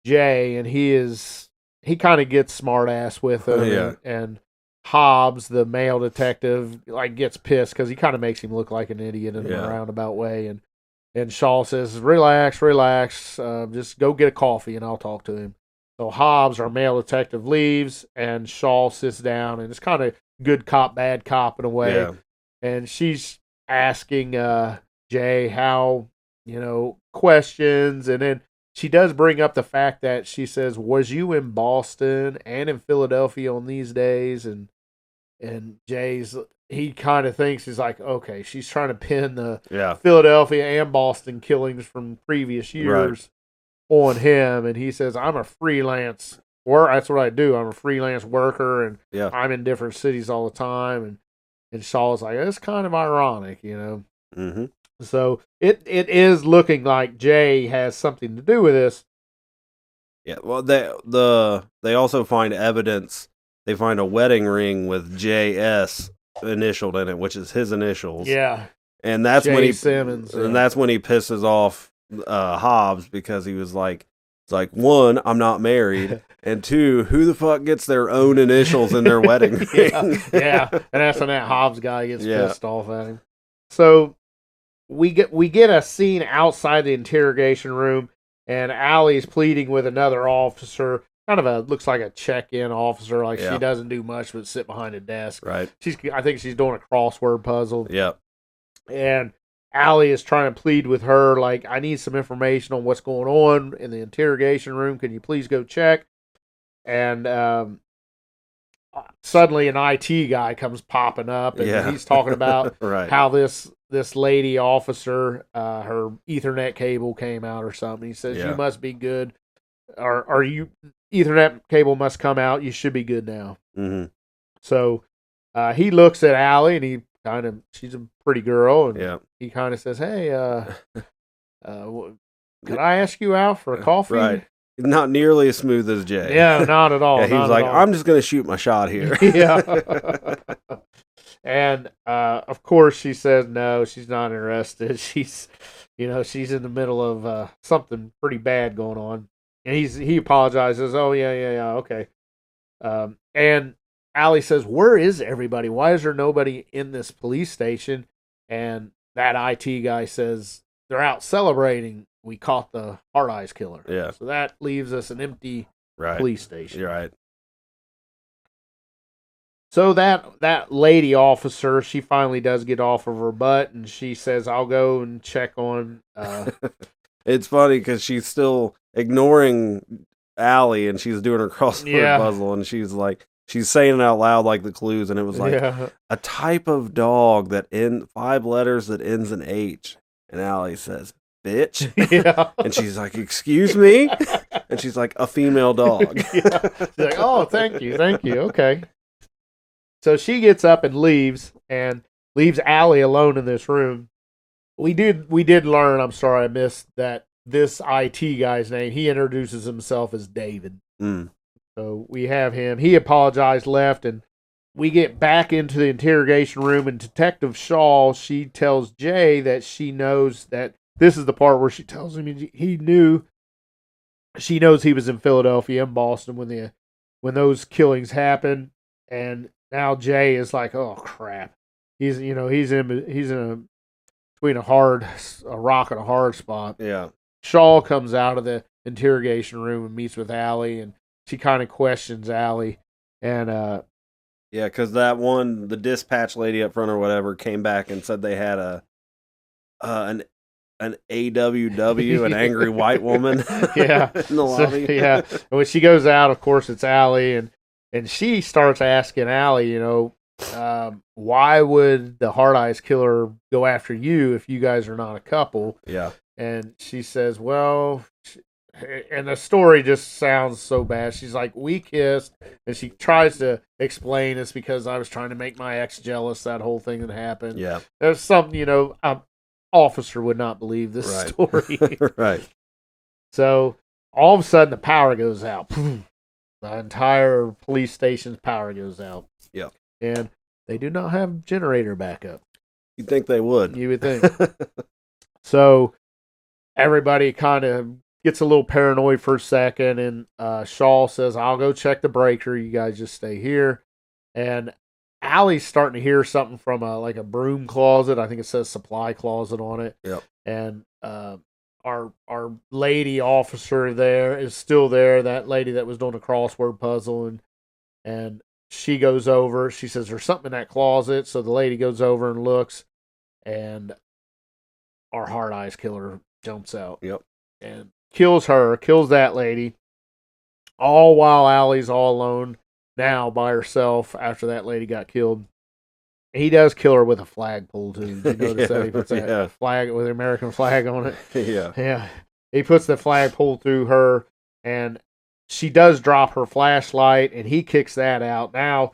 Jay. And he kind of gets smart ass with him. And Hobbs, the male detective, gets pissed because he kind of makes him look like an idiot in a roundabout way. And Shaw says, relax, just go get a coffee and I'll talk to him. So Hobbs, our male detective, leaves, and Shaw sits down, and it's kind of good cop, bad cop in a way. Yeah. And she's asking Jay how, questions, and then she does bring up the fact that she says, was you in Boston and in Philadelphia on these days? And he kind of thinks, he's like, okay, she's trying to pin the Philadelphia and Boston killings from previous years on him. And he says, I'm a freelance worker. That's what I do. I'm a freelance worker, and I'm in different cities all the time. And Shaw's like, it's kind of ironic, Mm-hmm. So it is looking like Jay has something to do with this. Yeah, well, they also find evidence. They find a wedding ring with J.S. initialed in it, which is his initials. Yeah, and that's J. when he Simmons. And that's when he pisses off Hobbs, because he was like, It's like, one, I'm not married, and two, who the fuck gets their own initials in their wedding ring? Yeah, and that's when that Hobbs guy gets pissed off at him. So we get a scene outside the interrogation room, and Allie's pleading with another officer. Kind of looks like a check-in officer. Like she doesn't do much but sit behind a desk. Right. I think she's doing a crossword puzzle. Yep. And Allie is trying to plead with her, like, I need some information on what's going on in the interrogation room. Can you please go check? And suddenly an IT guy comes popping up, and he's talking about how this lady officer, her Ethernet cable came out or something. He says, you must be good. Or you Ethernet cable must come out. You should be good now. Mm-hmm. So he looks at Allie, and she's a pretty girl, and he kind of says, hey, could I ask you out for a coffee? Right. Not nearly as smooth as Jay. Yeah, not at all. Yeah, he was like, I'm just going to shoot my shot here. Yeah. And, of course, she says no, she's not interested. She's in the middle of something pretty bad going on. And he apologizes. Oh, yeah, okay. And Allie says, where is everybody? Why is there nobody in this police station? And that IT guy says, they're out celebrating. We caught the Hard Eyes killer. Yeah. So that leaves us an empty police station. You're right. So that lady officer, she finally does get off of her butt, and she says, I'll go and check on... It's funny because she's still ignoring Allie, and she's doing her crossword puzzle, and she's saying it out loud like the clues, and it was like a type of dog that 5 letters that ends in H, and Allie says, bitch. And she's like, excuse me? And she's like, a female dog. She's like, oh, thank you, okay. So she gets up and leaves Allie alone in this room. We did learn, I'm sorry I missed, that this IT guy's name, he introduces himself as David. So we have him. He apologized, left, and we get back into the interrogation room, and Detective Shaw, she tells Jay that she knows that this is the part where she tells him she knows he was in Philadelphia and Boston when those killings happened, and now Jay is like, oh crap. He's in between a rock and a hard spot. Yeah. Shaw comes out of the interrogation room and meets with Allie, and she kind of questions Allie. And because the dispatch lady up front or whatever came back and said they had an AWW, an angry white woman. In the lobby. And when she goes out, of course, it's Allie, and she starts asking Allie, why would the Hard Eyes killer go after you if you guys are not a couple? Yeah. And she says, well, and the story just sounds so bad. She's like, we kissed, and she tries to explain it's because I was trying to make my ex jealous, that whole thing that happened. Yeah. There's something, an officer would not believe this story. Right. So all of a sudden the power goes out. The entire police station's power goes out. Yeah. And they do not have generator backup. You'd think they would. You would think. So everybody kind of gets a little paranoid for a second, and Shaw says, I'll go check the breaker. You guys just stay here. And Allie's starting to hear something from a broom closet. I think it says supply closet on it. Yep. And our lady officer there is still there, that lady that was doing a crossword puzzle, and she goes over. She says there's something in that closet. So the lady goes over and looks, and our Hard Eyes killer jumps out. Yep. And kills that lady, all while Allie's all alone now by herself after that lady got killed. He does kill her with a flagpole too. Did you notice that? He puts that flag with the American flag on it. Yeah. He puts the flagpole through her, and she does drop her flashlight, and he kicks that out. Now,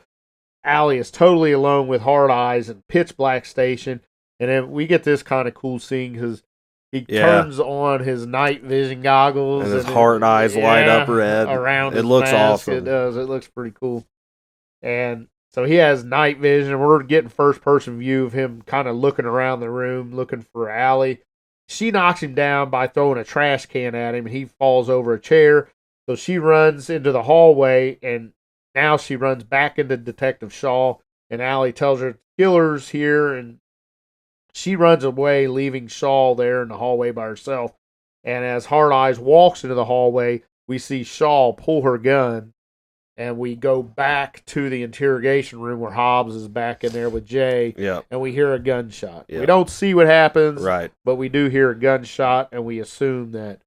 Allie is totally alone with Hard Eyes in pitch black station, and then we get this kind of cool scene because he turns on his night vision goggles, and his Hard Eyes light up red. Around it looks mask. awesome. It does. It looks pretty cool. And so he has night vision, and we're getting first-person view of him kind of looking around the room, looking for Allie. she knocks him down by throwing a trash can at him, and he falls over a chair. So she runs into the hallway, and now she runs back into Detective Shaw, and Allie tells her, killer's here, and she runs away, leaving Shaw there in the hallway by herself. And as Hard Eyes walks into the hallway, we see Shaw pull her gun, and we go back to the interrogation room where Hobbs is back in there with Jay, and we hear a gunshot. We don't see what happens, right? But we do hear a gunshot, and we assume that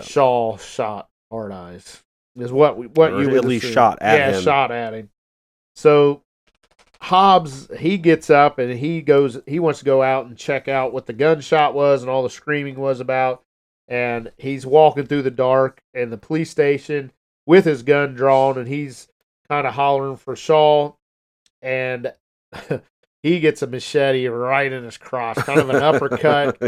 Shaw shot Hard Eyes. Is what you would at least assume. shot at him. Yeah, shot at him. So Hobbs, he gets up and he wants to go out and check out what the gunshot was and all the screaming was about. And he's walking through the dark in the police station with his gun drawn, and he's kind of hollering for Shaw. And he gets a machete right in his crotch, kind of an uppercut,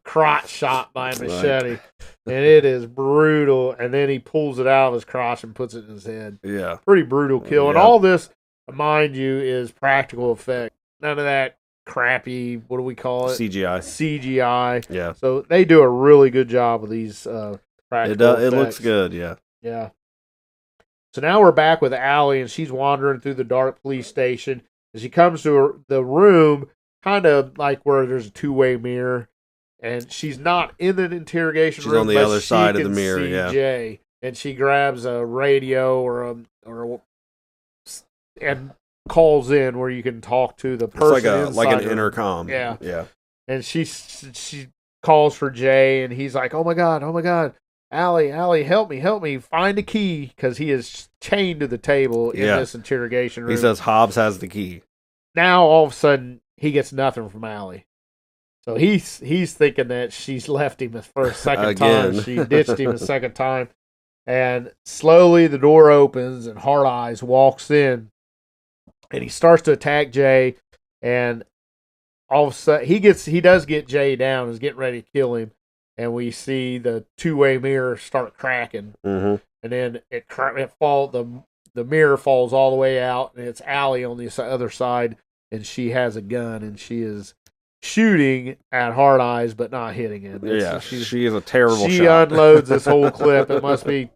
crotch shot by a machete. Right. And it is brutal. And then he pulls it out of his crotch and puts it in his head. Yeah. Pretty brutal kill. And all this, mind you, is practical effect. None of that crappy, what do we call it? CGI. Yeah. So they do a really good job with these practical effects. It looks good, yeah. Yeah. So now we're back with Allie, and she's wandering through the dark police station. As she comes to the room, kind of like where there's a two-way mirror, and she's not in the interrogation room. She's on the other side of the mirror, yeah. Jay, and she grabs a radio and calls in where you can talk to the person. It's like an intercom. Yeah, yeah. And she calls for Jay, and he's like, "Oh my god, Allie, help me, find the key," because he is chained to the table in this interrogation room. He says Hobbs has the key. Now all of a sudden he gets nothing from Allie, so he's thinking that she's left him for a second time. She ditched him a second time, and slowly the door opens and Hard Eyes walks in, and he starts to attack Jay, and all of a sudden he does get Jay down, is getting ready to kill him. And we see the two-way mirror start cracking, and then the mirror falls all the way out, and it's Allie on the other side, and she has a gun, and she is shooting at Hard Eyes, but not hitting him. She is a terrible shot. She unloads this whole clip. It must be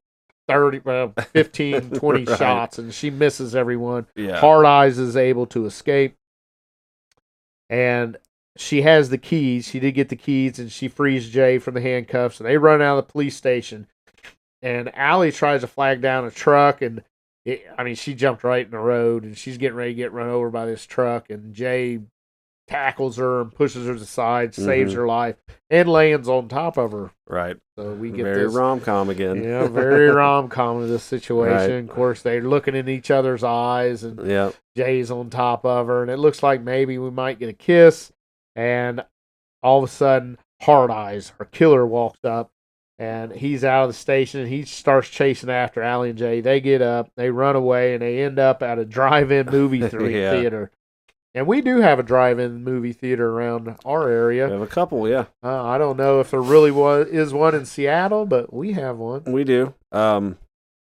15, 20 right. shots, and she misses everyone. Yeah. Hard Eyes is able to escape, and she has the keys. She did get the keys, and she frees Jay from the handcuffs, and they run out of the police station. And Allie tries to flag down a truck, and she jumped right in the road, and she's getting ready to get run over by this truck, and Jay tackles her and pushes her to the side, saves her life, and lands on top of her. Right. So we get very rom-com again. Yeah, very rom-com in this situation. Right. Of course, they're looking in each other's eyes, and Jay's on top of her, and it looks like maybe we might get a kiss. And all of a sudden, Hard Eyes, our killer, walks up, and he's out of the station, and he starts chasing after Allie and Jay. They get up, they run away, and they end up at a drive-in movie theater. And we do have a drive-in movie theater around our area. We have a couple, yeah. I don't know if there really is one in Seattle, but we have one. We do. I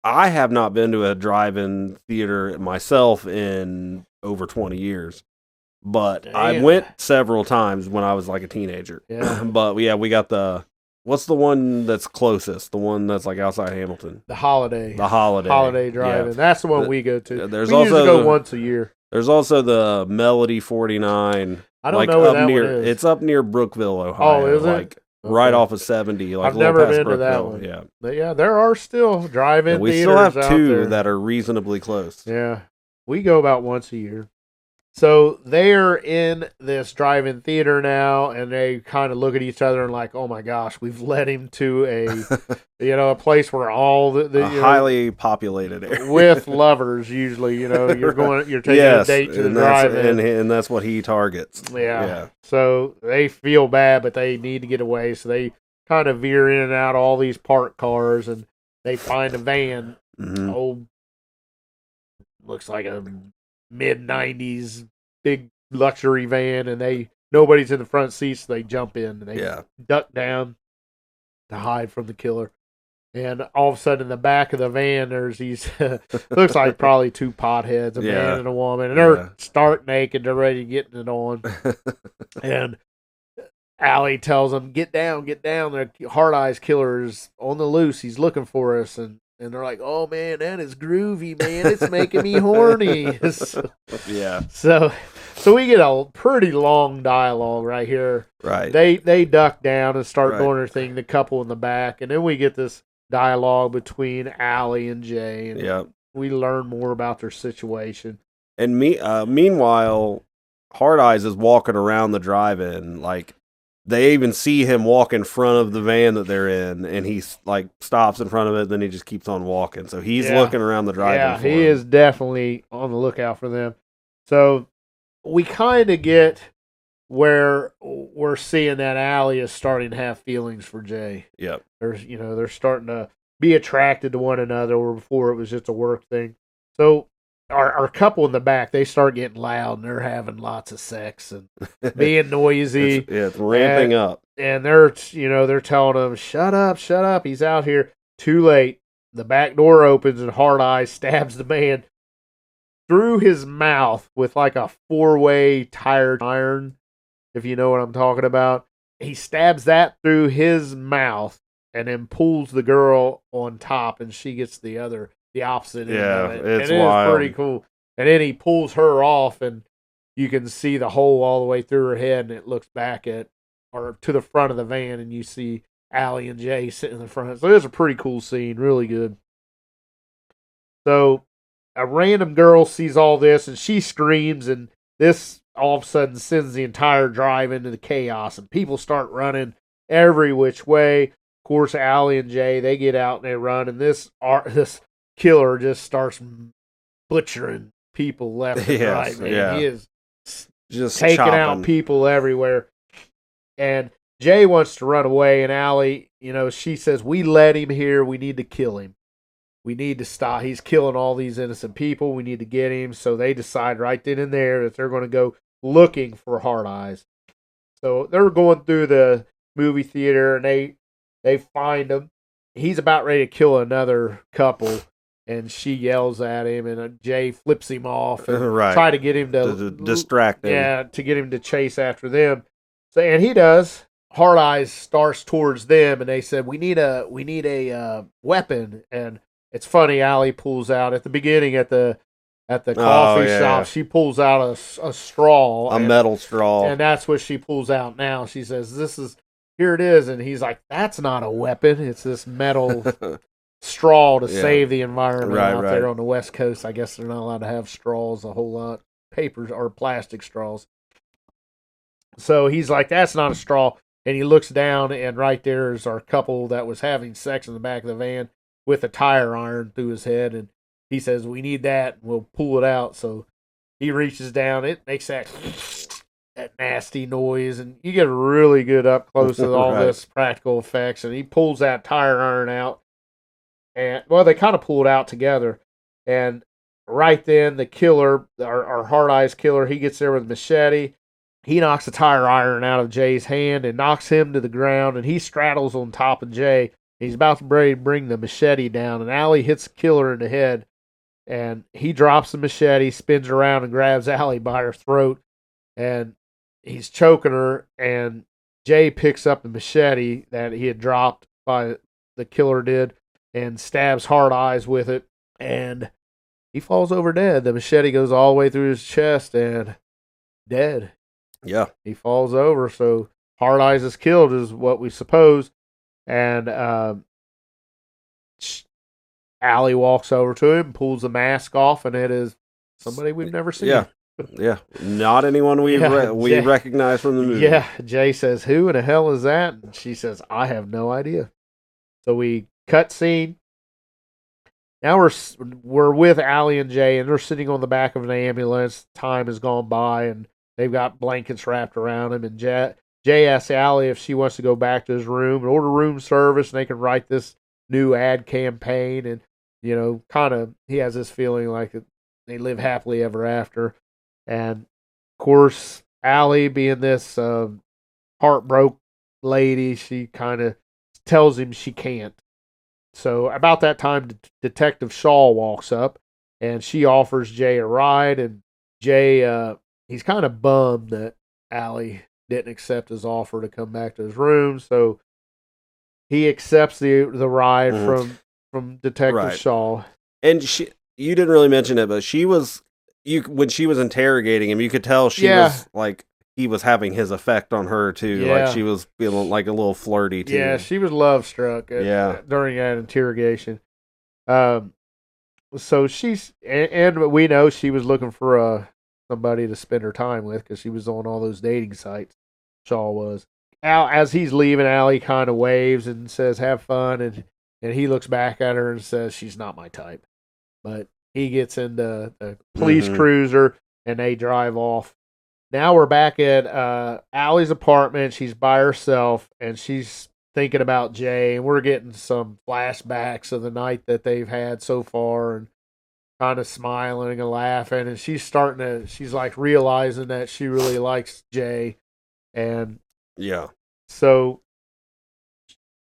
have not been to a drive-in theater myself in over 20 years. But damn. I went several times when I was like a teenager. Yeah. But we got what's the one that's closest? The one that's like outside Hamilton. The Holiday. Holiday Drive-in. Yeah. That's the one we go to. There's we also usually go once a year. There's also the Melody 49. I don't know where that near, one is. It's up near Brookville, Ohio. Oh, is it? Like right off of 70. Like I've never been Brookville. to that one. Yeah. But yeah, there are still drive-in we theaters still have out two there that are reasonably close. Yeah. We go about once a year. So they're in this drive-in theater now, and they kind of look at each other and like, "Oh my gosh, we've led him to a place where all the highly populated area with lovers. Usually, you're taking a date to the drive-in, and that's what he targets. Yeah. So they feel bad, but they need to get away. So they kind of veer in and out of all these parked cars, and they find a van. Old, looks like a mid-90s big luxury van, and nobody's in the front seats, so they jump in and they duck down to hide from the killer. And all of a sudden in the back of the van there's these looks like probably two potheads, a man and a woman, and they're stark naked, they're ready to get it on. And Allie tells them, get down. The Hard Eyes killer is on the loose. He's looking for us. And they're like, oh, man, that is groovy, man. It's making me horny. Yeah. So we get a pretty long dialogue right here. Right. They duck down and start Right. doing their thing, the couple in the back. And then we get this dialogue between Allie and Jay. And Yeah. we learn more about their situation. And meanwhile, Hard Eyes is walking around the drive-in. Like, they even see him walk in front of the van that they're in, and he's like stops in front of it. Then he just keeps on walking. So he's looking around the drive-in. Yeah, for he him. is definitely on the lookout for them. So we kind of get where we're seeing that Allie is starting to have feelings for Jay. Yep. They're starting to be attracted to one another, where before it was just a work thing. So our couple in the back, they start getting loud and they're having lots of sex and being noisy. It's ramping up. And they're telling him, shut up. He's out here. Too late. The back door opens and Hard Eyes stabs the man through his mouth with like a 4-way tire iron, if you know what I'm talking about. He stabs that through his mouth and then pulls the girl on top, and she gets the opposite end of it. It's and wild. It's pretty cool. And then he pulls her off, and you can see the hole all the way through her head, and it looks back to the front of the van, and you see Allie and Jay sitting in the front. So it's a pretty cool scene, really good. So a random girl sees all this, and she screams, and this all of a sudden sends the entire drive into the chaos, and people start running every which way. Of course, Allie and Jay, they get out and they run, and this killer just starts butchering people left and right, man. Yeah. He is Just taking chopping. out people everywhere. And Jay wants to run away, and Allie, she says, we let him here. We need to kill him. We need to stop. He's killing all these innocent people. We need to get him. So they decide right then and there that they're going to go looking for Hard Eyes. So they're going through the movie theater, and they find him. He's about ready to kill another couple, and she yells at him, and Jay flips him off and Right. try to get him to distract him. Yeah, to get him to chase after them. So, and he does. Hard Eyes starts towards them, and they said, "We need a weapon." And it's funny. Allie pulls out at the beginning at the coffee shop. She pulls out a straw, a metal straw, and that's what she pulls out now. She says, "Here it is," and he's like, "That's not a weapon. It's this metal straw to save the environment out there on the West Coast. I guess they're not allowed to have straws a whole lot, papers or plastic straws." So he's like, "That's not a straw." And he looks down, and right there is our couple that was having sex in the back of the van with a tire iron through his head. And he says, "We need that, and we'll pull it out." So he reaches down. It makes that nasty noise, and you get really good up close with all this practical effects. And he pulls that tire iron out. And, well, they kind of pull it out together. And right then, the killer, our Hard Eyes killer, he gets there with a machete. He knocks the tire iron out of Jay's hand and knocks him to the ground, and he straddles on top of Jay. He's about to bring the machete down, and Allie hits the killer in the head, and he drops the machete, spins around, and grabs Allie by her throat, and he's choking her, and Jay picks up the machete that he had dropped by the killer did and stabs Hard Eyes with it, and he falls over dead. The machete goes all the way through his chest and dead. Yeah. He falls over, so Hard Eyes is killed is what we suppose. And Allie walks over to him, pulls the mask off, and it is somebody we've never seen. Yeah. Yeah. Not anyone we recognize from the movie. Yeah. Jay says, "Who in the hell is that?" And she says, "I have no idea." So we cut scene. Now we're with Allie and Jay, and they're sitting on the back of an ambulance. Time has gone by, and they've got blankets wrapped around him. And Jay asks Allie if she wants to go back to his room and order room service, and they can write this new ad campaign. And, kind of, he has this feeling like they live happily ever after. And, of course, Allie, being this heartbroken lady, she kind of tells him she can't. So about that time, Detective Shaw walks up, and she offers Jay a ride, and Jay, he's kind of bummed that Allie didn't accept his offer to come back to his room. So he accepts the ride from Detective Right. Shaw. And you didn't really mention it, but when she was interrogating him, you could tell she was like, he was having his effect on her too. Yeah. Like she was feeling like a little flirty too. Yeah, she was love struck during that interrogation. So she's, and we know she was looking for somebody to spend her time with because she was on all those dating sites. Shaw was. As he's leaving, Allie kind of waves and says, "Have fun," and he looks back at her and says, "She's not my type." But he gets into the police cruiser and they drive off. Now we're back at Allie's apartment. She's by herself and she's thinking about Jay, and we're getting some flashbacks of the night that they've had so far, and kind of smiling and laughing. And she's like realizing that she really likes Jay. And yeah, so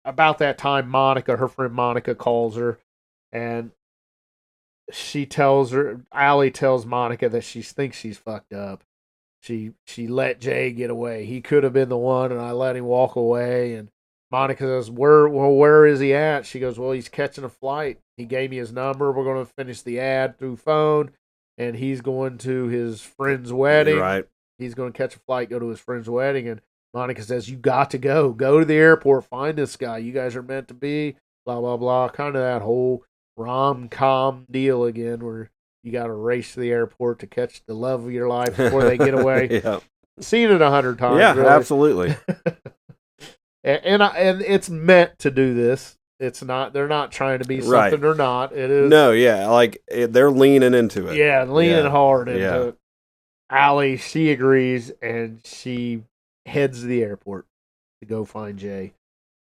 about that time, her friend Monica calls her, and Allie tells Monica that she thinks she's fucked up. She let Jay get away. He could have been the one, and I let him walk away. And Monica says, where is he at? She goes, well, he's catching a flight. He gave me his number. We're going to finish the ad through phone, and he's going to his friend's wedding. Right. He's going to catch a flight, go to his friend's wedding. And Monica says, you got to go to the airport, find this guy. You guys are meant to be, blah, blah, blah. Kind of that whole rom-com deal again where you got to race to the airport to catch the love of your life before they get away. Yeah. Seen it 100 times. Yeah, really. absolutely. and it's meant to do this. It's not. They're not trying to be something they're not. It is. No, yeah, like they're leaning into it. Yeah, leaning hard into Yeah. it. Allie, she agrees, and she heads to the airport to go find Jay.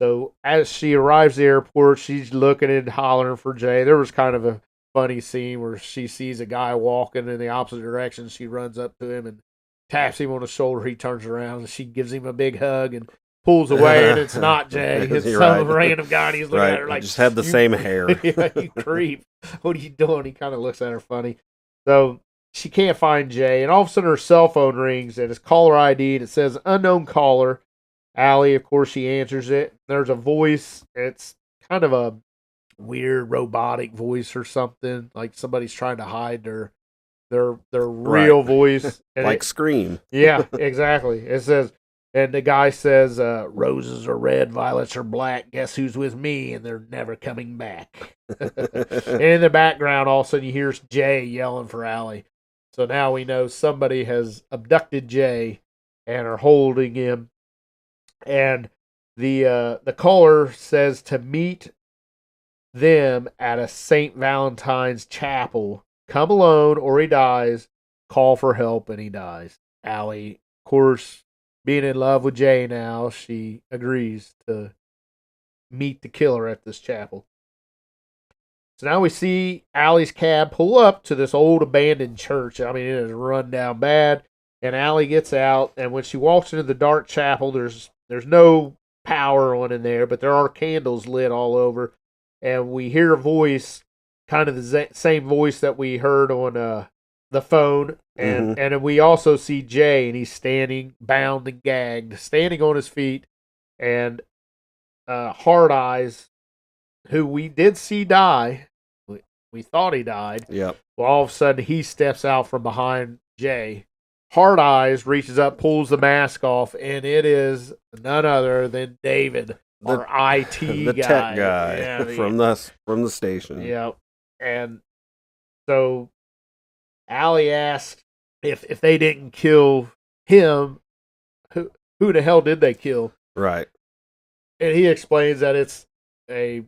So as she arrives at the airport, she's looking and hollering for Jay. There was kind of a funny scene where she sees a guy walking in the opposite direction. She runs up to him and taps him on the shoulder. He turns around and she gives him a big hug and pulls away, and it's not Jay. It's some random guy, and he's looking at her like, just had the same hair. Yeah, you creep. What are you doing? He kind of looks at her funny. So she can't find Jay, and all of a sudden her cell phone rings, and it's caller ID, and it says unknown caller. Allie, of course, she answers it. There's a voice. It's kind of a weird robotic voice or something, like somebody's trying to hide their real voice. And like Scream. Yeah, exactly. It says, and the guy says, roses are red, violets are black. Guess who's with me? And they're never coming back. And in the background, all of a sudden, you hear Jay yelling for Allie. So now we know somebody has abducted Jay and are holding him. And the caller says to meet them at a St. Valentine's chapel. Come alone or he dies. Call for help and he dies. Allie, of course, being in love with Jay now, she agrees to meet the killer at this chapel. So now we see Allie's cab pull up to this old abandoned church. I mean, it is run down bad. And Allie gets out, and when she walks into the dark chapel, there's no power on in there, but there are candles lit all over. And we hear a voice, kind of the same voice that we heard on the phone. And and we also see Jay, and he's standing bound and gagged, standing on his feet. And Hard Eyes, who we did see die, we thought he died. Yep. Well, all of a sudden, he steps out from behind Jay. Hard Eyes reaches up, pulls the mask off, and it is none other than David, our IT the guy. tech guy Yeah, from the station. Yeah. And so Allie asks if they didn't kill him, who the hell did they kill? Right. And he explains that it's a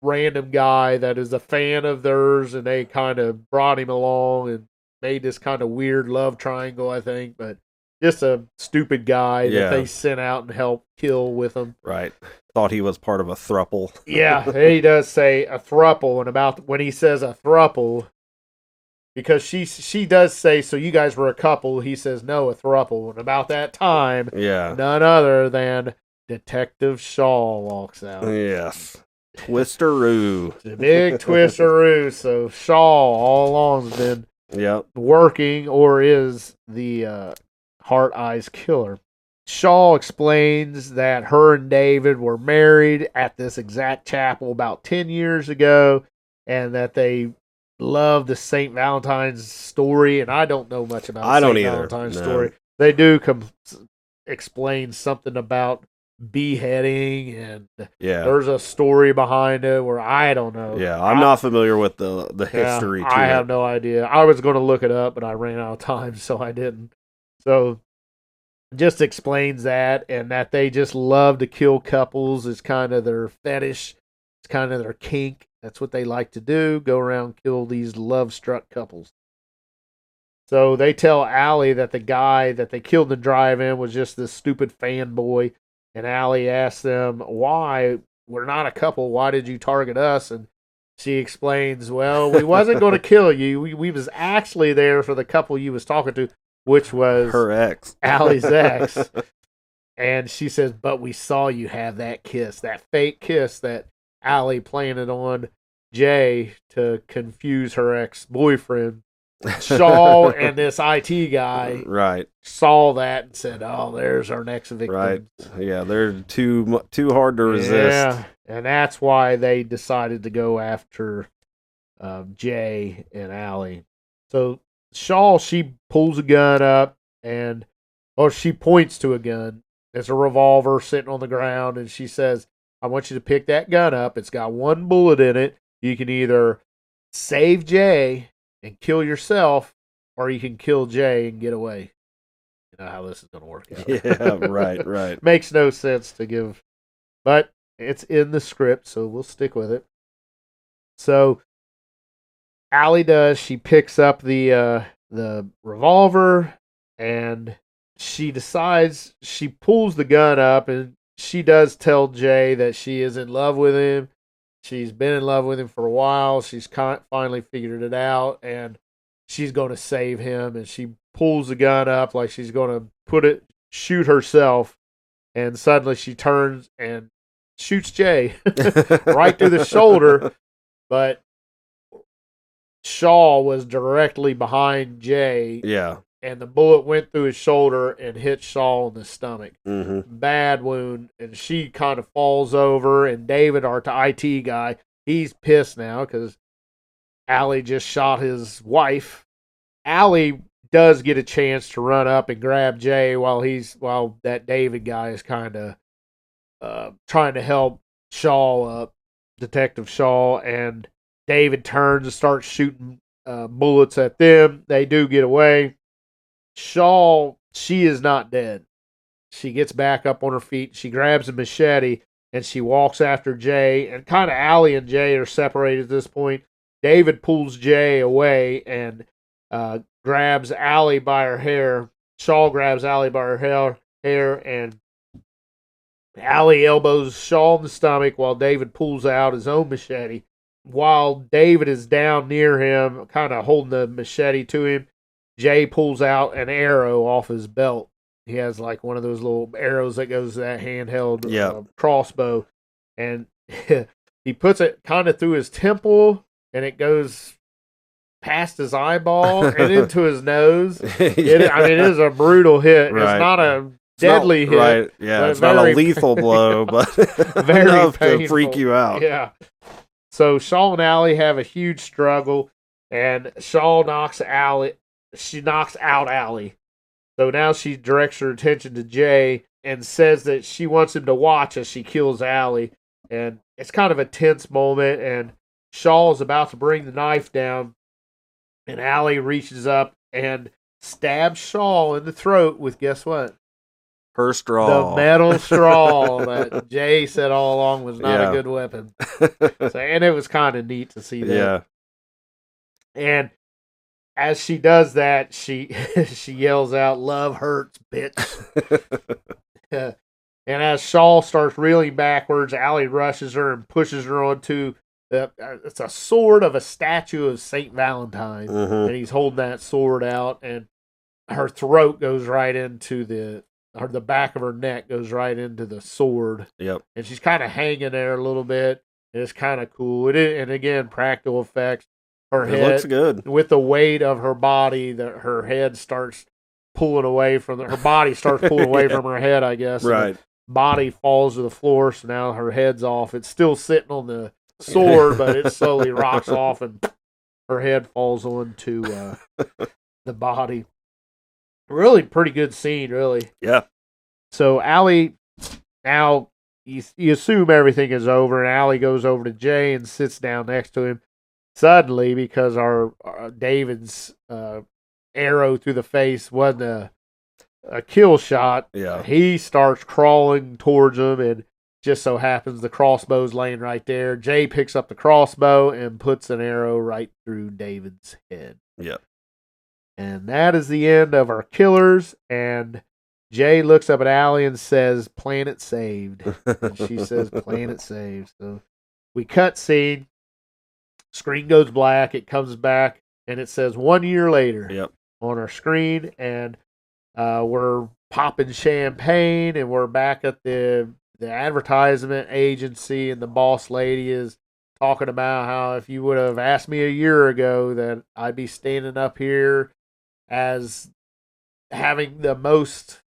random guy that is a fan of theirs, and they kind of brought him along and made this kind of weird love triangle, I think, but just a stupid guy that they sent out and helped kill with them. Right. Thought he was part of a thruple. Yeah, he does say a thruple, and about when he says a thruple, because she does say, so you guys were a couple, he says, no, a thruple. And about that time, none other than Detective Shaw walks out. Yes. Twisteroo. The big twisteroo. So Shaw all along has been working, or is the Heart Eyes killer. Shaw explains that her and David were married at this exact chapel about 10 years ago, and that they love the St. Valentine's story. And I don't know much about I don't St. either. Valentine's No. story. They do explain something about beheading, and Yeah. there's a story behind it where I don't know. Yeah, I'm not familiar with the history. I to have it. no idea. I was going to look it up, but I ran out of time, so I didn't. So just explains that, and that they just love to kill couples. It's kind of their fetish. It's kind of their kink. That's what they like to do. Go around, kill these love-struck couples. So they tell Allie that the guy that they killed in the drive-in was just this stupid fanboy. And Allie asks them, why? We're not a couple. Why did you target us? And she explains, well, we wasn't going to kill you. We was actually there for the couple you was talking to, which was Her ex. Allie's ex. And she says, but we saw you have that kiss, that fake kiss that Allie planted on Jay to confuse her ex-boyfriend. Shaw and this IT guy Right. saw that and said, oh, there's our next victim. Right. Yeah, they're too hard to resist. Yeah, and that's why they decided to go after Jay and Allie. So Shaw, she pulls a gun up, or she points to a gun. It's a revolver sitting on the ground, and she says, I want you to pick that gun up. It's got one bullet in it. You can either save Jay and kill yourself, or you can kill Jay and get away. You know how this is going to work out. Yeah, right. Makes no sense to give, but it's in the script, so we'll stick with it. So Allie does. She picks up the revolver, and she decides, she pulls the gun up, and she does tell Jay that she is in love with him. She's been in love with him for a while. She's finally figured it out, and she's going to save him. And she pulls the gun up like she's going to shoot herself. And suddenly she turns and shoots Jay right through the shoulder. But Shaw was directly behind Jay. Yeah. And the bullet went through his shoulder and hit Shaw in the stomach. Mm-hmm. Bad wound. And she kind of falls over. And David, our IT guy, he's pissed now because Allie just shot his wife. Allie does get a chance to run up and grab Jay while that David guy is kind of trying to help Shaw up, Detective Shaw. And David turns and starts shooting bullets at them. They do get away. Shaw, she is not dead. She gets back up on her feet. She grabs a machete and she walks after Jay. And kind of Allie and Jay are separated at this point. David pulls Jay away and grabs Allie by her hair. Shaw grabs Allie by her hair, and Allie elbows Shaw in the stomach while David pulls out his own machete. While David is down near him, kind of holding the machete to him, Jay pulls out an arrow off his belt. He has like one of those little arrows that goes to that handheld crossbow. And he puts it kind of through his temple, and it goes past his eyeball and into his nose. It is a brutal hit. Right. It's not a deadly hit. Right. Yeah, but it's not a lethal blow, but very enough painful. to freak you out. Yeah. So Shaw and Allie have a huge struggle, and Shaw knocks Allie. She knocks out Allie. So now she directs her attention to Jay and says that she wants him to watch as she kills Allie. And it's kind of a tense moment, and Shaw is about to bring the knife down, and Allie reaches up and stabs Shaw in the throat with, guess what? Her straw. The metal straw that Jay said all along was not a good weapon. And it was kind of neat to see that. Yeah. And as she does that, she yells out, "Love hurts, bitch." And as Shaw starts reeling backwards, Allie rushes her and pushes her onto it's a sword of a statue of Saint Valentine. And he's holding that sword out, and her throat goes right into the back of her neck goes right into the sword. Yep. And she's kind of hanging there a little bit. It's kind of cool. And again, practical effects. Her head looks good. With the weight of her body, her head starts pulling away from her body starts pulling away from her head, I guess. and Right. the body falls to the floor, so now her head's off. It's still sitting on the sword, but it slowly rocks off, and her head falls onto the body. Really pretty good scene, really. Yeah. So Allie, now you assume everything is over, and Allie goes over to Jay and sits down next to him. Suddenly, because our David's arrow through the face wasn't a kill shot, Yeah. he starts crawling towards him, and just so happens the crossbow's laying right there. Jay picks up the crossbow and puts an arrow right through David's head. Yeah. And that is the end of our killers. And Jay looks up at Allie and says, "Planet saved." And she says, "Planet saved." So we cut scene. Screen goes black. It comes back, and it says 1 year later Yep. on our screen. And we're popping champagne, and we're back at the advertisement agency, and the boss lady is talking about how if you would have asked me a year ago that I'd be standing up here as having the most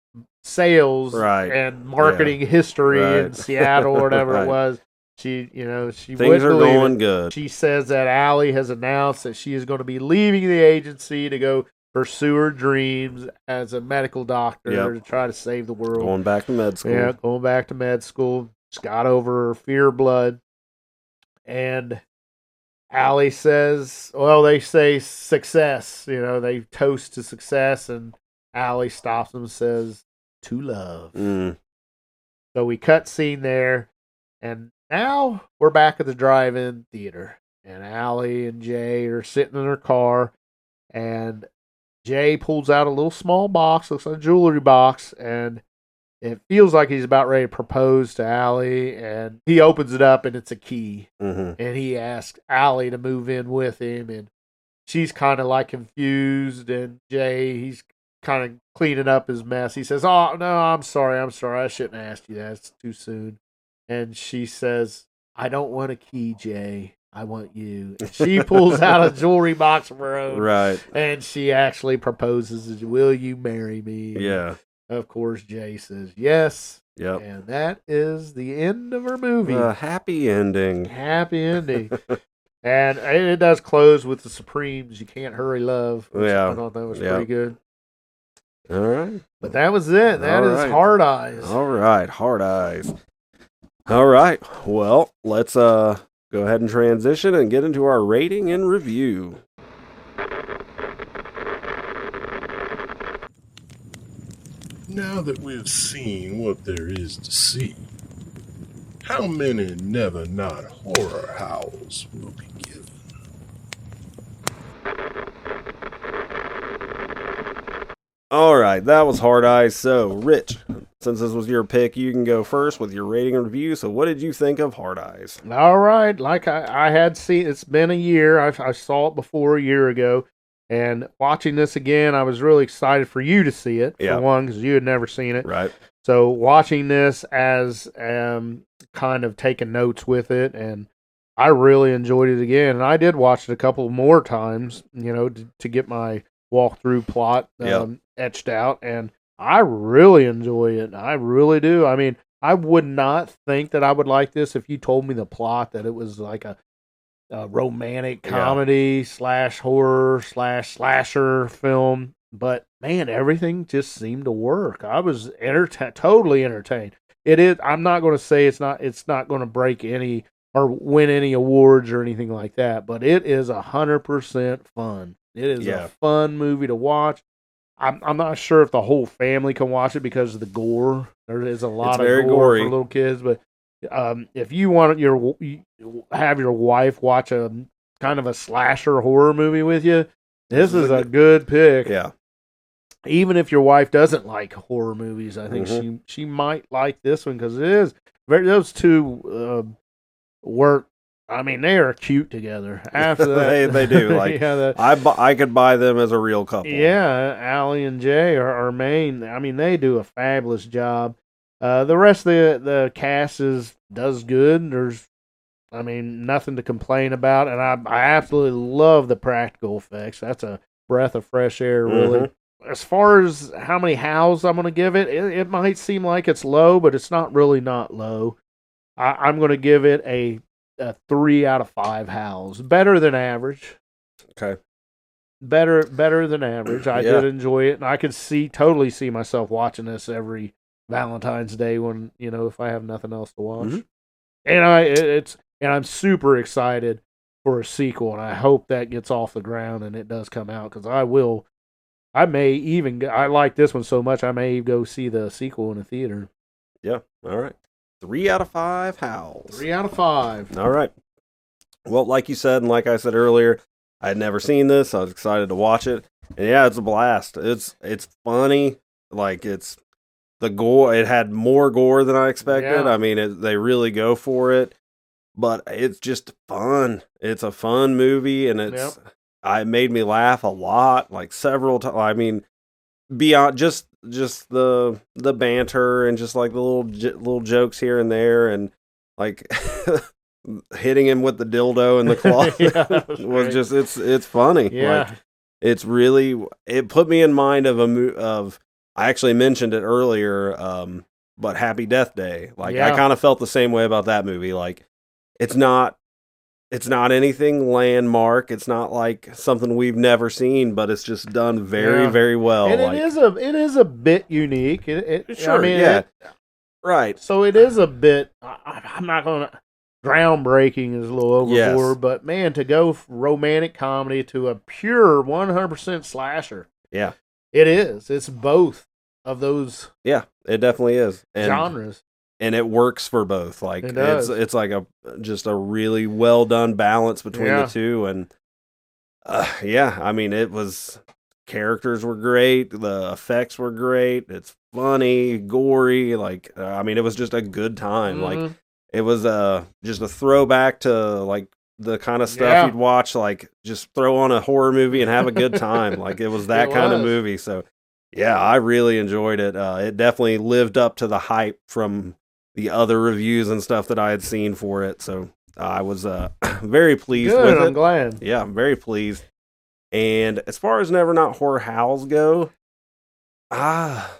sales Right. and marketing history in Right. Seattle or whatever Right. it was. She Things wouldn't are believe going it. good. She says that Allie has announced that she is going to be leaving the agency to go pursue her dreams as a medical doctor Yep. to try to save the world. Going back to med school. Yeah, going back to med school. She's got over her fear of blood. And Allie says, well, they say success. They toast to success. And Allie stops them and says, to love. Mm. So we cut scene there. And now we're back at the drive-in theater. And Allie and Jay are sitting in their car. And Jay pulls out a little small box, looks like a jewelry box, and it feels like he's about ready to propose to Allie. And he opens it up, and it's a key. Mm-hmm. And he asks Allie to move in with him, and she's kind of like confused. And Jay, he's kind of cleaning up his mess. He says, "Oh no, I'm sorry. I shouldn't have asked you that. It's too soon." And she says, "I don't want a key, Jay. I want you." And she pulls out a jewelry box of her own. Right. And she actually proposes, "Will you marry me?" Yeah. Of course, Jay says yes. Yep. And that is the end of our movie. Happy ending. Happy ending. And it does close with the Supremes, "You Can't Hurry Love." Which Yeah. I thought that was Yeah. pretty good. All right. But that was it. That All is right. Hard Eyes. All right. Hard Eyes. All right. Well, let's go ahead and transition and get into our rating and review. Now that we've seen what there is to see, how many never not horror howls will be given? All right. That was Hard Eyes. So, Rich, since this was your pick, you can go first with your rating and review. So, what did you think of Hard Eyes? All right. Like I had seen, it's been a year. I saw it before a year ago. And watching this again, I was really excited for you to see it, Yeah. for one, because you had never seen it. Right. So watching this as kind of taking notes with it, and I really enjoyed it again. And I did watch it a couple more times, to get my walkthrough plot etched out. And I really enjoy it. I really do. I mean, I would not think that I would like this if you told me the plot, that it was like a romantic comedy / horror / slasher film. But man, everything just seemed to work. I was totally entertained. It is. I'm not going to say it's not going to break any or win any awards or anything like that. But it is 100% fun. It is a fun movie to watch. I'm not sure if the whole family can watch it because of the gore. There is a lot of gore gory for little kids, but if you want have your wife watch a kind of a slasher horror movie with you, this is a good pick. Yeah. Even if your wife doesn't like horror movies, I think she might like this one because it is those two work. I mean, they are cute together. After that, they do. Like I could buy them as a real couple. Yeah, Allie and Jay are main. I mean, they do a fabulous job. The rest of the cast does good. There's, nothing to complain about, and I absolutely love the practical effects. That's a breath of fresh air, really. as far as how many howls I'm going to give it, it might seem like it's low, but it's not really not low. I'm going to give it a 3 out of 5 howls. Better than average. Okay. Better than average. I did enjoy it, and I could totally see myself watching this every Valentine's Day when, if I have nothing else to watch. And I'm super excited for a sequel, and I hope that gets off the ground and it does come out, because I like this one so much I may go see the sequel in a theater. Yeah. All right. 3 out of 5 howls. 3 out of 5. All right. Well, like you said, and like I said earlier, I had never seen this. I was excited to watch it. And yeah, it's a blast. It's funny. Like, it's the gore. It had more gore than I expected. Yeah. I mean, they really go for it. But it's just fun. It's a fun movie, and it made me laugh a lot, like several times. I mean, beyond just the banter and just like the little jokes here and there, and like hitting him with the dildo in the closet was just it's funny. Yeah, like, it's really, it put me in mind of I actually mentioned it earlier, but Happy Death Day. Like I kind of felt the same way about that movie. Like it's not anything landmark. It's not like something we've never seen, but it's just done very, very well. And it is a bit unique. Sure, I mean, right. So it is a bit. I'm not gonna. Groundbreaking is a little overboard, but man, to go romantic comedy to a pure 100% slasher. Yeah, it is. It's both of those. Yeah, it definitely is. Genres. And it works for both. Like it's like just a really well done balance between the two. And I mean, characters were great, the effects were great, it's funny, gory, like I mean, it was just a good time. Like it was just a throwback to like the kind of stuff you'd watch, like just throw on a horror movie and have a good time. Like it was that kind of movie. So yeah, I really enjoyed it. It definitely lived up to the hype from the other reviews and stuff that I had seen for it. So I was very pleased with it. I'm glad. Yeah, I'm very pleased. And as far as Never Not Horror Howls go,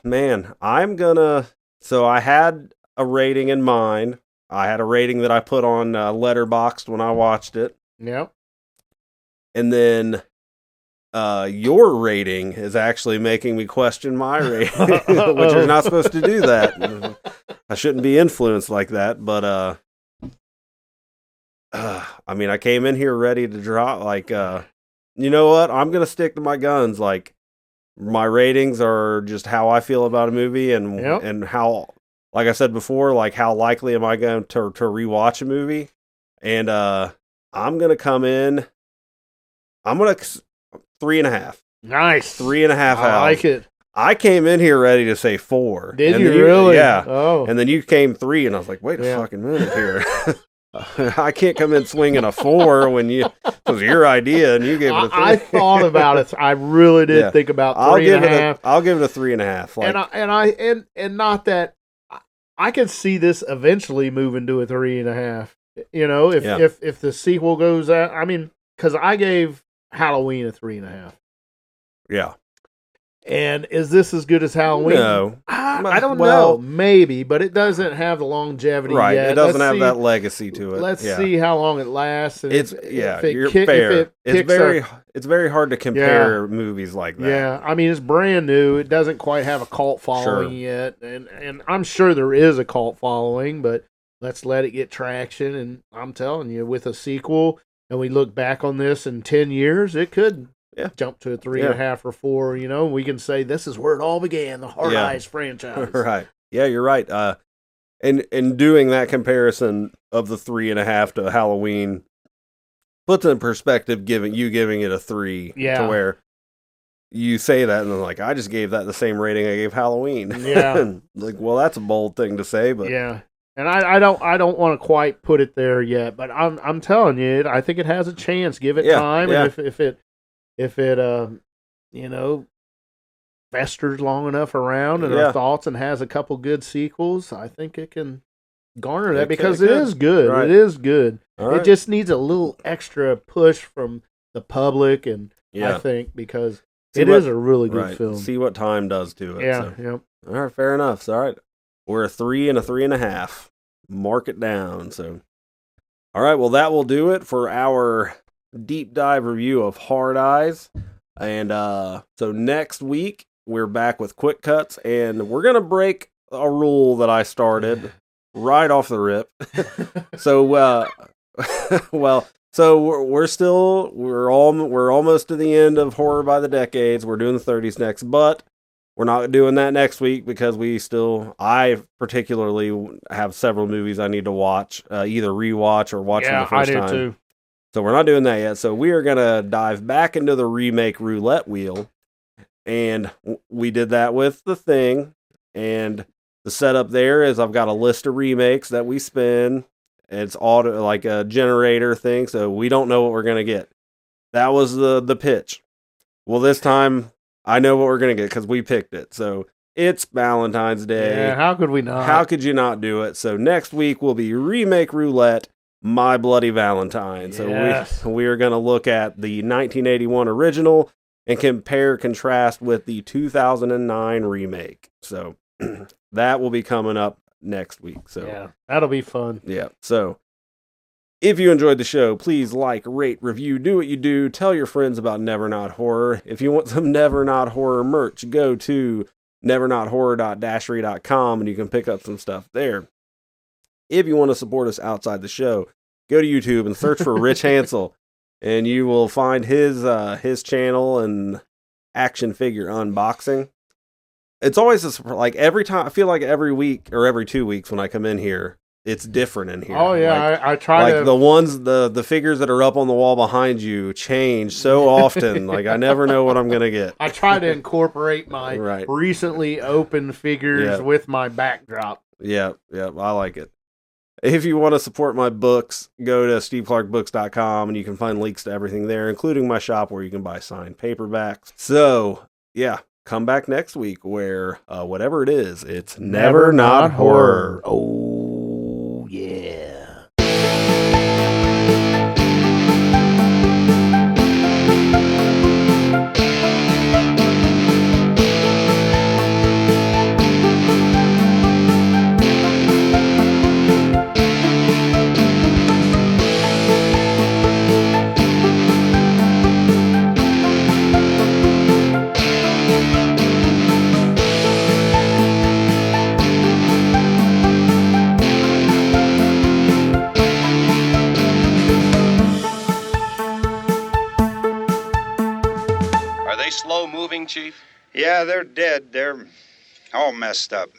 man, so I had a rating in mind. I had a rating that I put on Letterboxd when I watched it. Yep. And then your rating is actually making me question my rating, which you're not supposed to do that. I shouldn't be influenced like that, but I mean, I came in here ready to drop, like, you know what? I'm going to stick to my guns. Like, my ratings are just how I feel about a movie and how, like I said before, like how likely am I going to rewatch a movie? And I'm going to come in, I'm going to 3.5. Nice. 3.5 hours. I like it. I came in here ready to say 4. Did you really? Yeah. Oh. And then you came 3, and I was like, wait a fucking minute here. I can't come in swinging a 4 when it was your idea and you gave it a 3. I thought about it. I really did think about 3.5. I'll give it a 3.5. Like, and not that I could see this eventually moving to a 3.5. You know, if the sequel goes out, I mean, because I gave Halloween a 3.5. Yeah. And is this as good as Halloween? No. I don't know. Maybe, but it doesn't have the longevity right. yet. It doesn't have that legacy to it. Let's see how long it lasts. And you're fair. It's very hard to compare movies like that. Yeah, I mean, it's brand new. It doesn't quite have a cult following yet. And I'm sure there is a cult following, but let's let it get traction. And I'm telling you, with a sequel, and we look back on this in 10 years, it could jump to a 3.5 or 4. You know, we can say this is where it all began, the Hard Eyes franchise. Right. Yeah, you're right. And doing that comparison of the 3.5 to Halloween puts in perspective, giving it a 3 to where you say that and then like, I just gave that the same rating I gave Halloween. Yeah. Like, well, that's a bold thing to say, but yeah. And I don't want to quite put it there yet, but I'm telling you, I think it has a chance. Give it time, and if it you know, festers long enough around in our thoughts and has a couple good sequels, I think it can garner that because it is good. Right. It is good. It just needs a little extra push from the public, and I think because It is a really good film. See what time does to it. Yeah, so. yep. All right, fair enough. So, all right. We're a 3 and a 3.5. Mark it down. So, all right. Well, that will do it for our deep dive review of Hard Eyes. And so next week, we're back with Quick Cuts, and we're going to break a rule that I started right off the rip. So, well, so we're almost to the end of Horror by the Decades. We're doing the 30s next, but we're not doing that next week because I particularly have several movies I need to watch, either rewatch or watch them the first time. I do too. So we're not doing that yet. So we are going to dive back into the remake roulette wheel. And we did that with The Thing. And the setup there is I've got a list of remakes that we spin. It's auto, like a generator thing. So we don't know what we're going to get. That was the pitch. Well, this time I know what we're going to get because we picked it. So it's Valentine's Day. Yeah, how could we not? How could you not do it? So next week will be Remake Roulette, My Bloody Valentine. So yes. we are going to look at the 1981 original and contrast with the 2009 remake. So that will be coming up next week. So yeah, that'll be fun. Yeah. So if you enjoyed the show, please like, rate, review, do what you do. Tell your friends about Never Not Horror. If you want some Never Not Horror merch, go to nevernothorror.dashery.com and you can pick up some stuff there. If you want to support us outside the show, go to YouTube and search for Rich Hansel, and you will find his channel and action figure unboxing. It's always like every time, I feel like every week or every 2 weeks when I come in here, it's different in here. Oh yeah, like, I try to. The ones, the figures that are up on the wall behind you change so often. Like I never know what I'm gonna get. I try to incorporate my Right. recently opened figures with my backdrop. Yeah, I like it. If you want to support my books, go to steveclarkbooks.com and you can find links to everything there, including my shop where you can buy signed paperbacks. So, yeah, come back next week where whatever it is, it's never not horror. Oh, yeah. Are they slow moving, Chief? Yeah, they're dead. They're all messed up.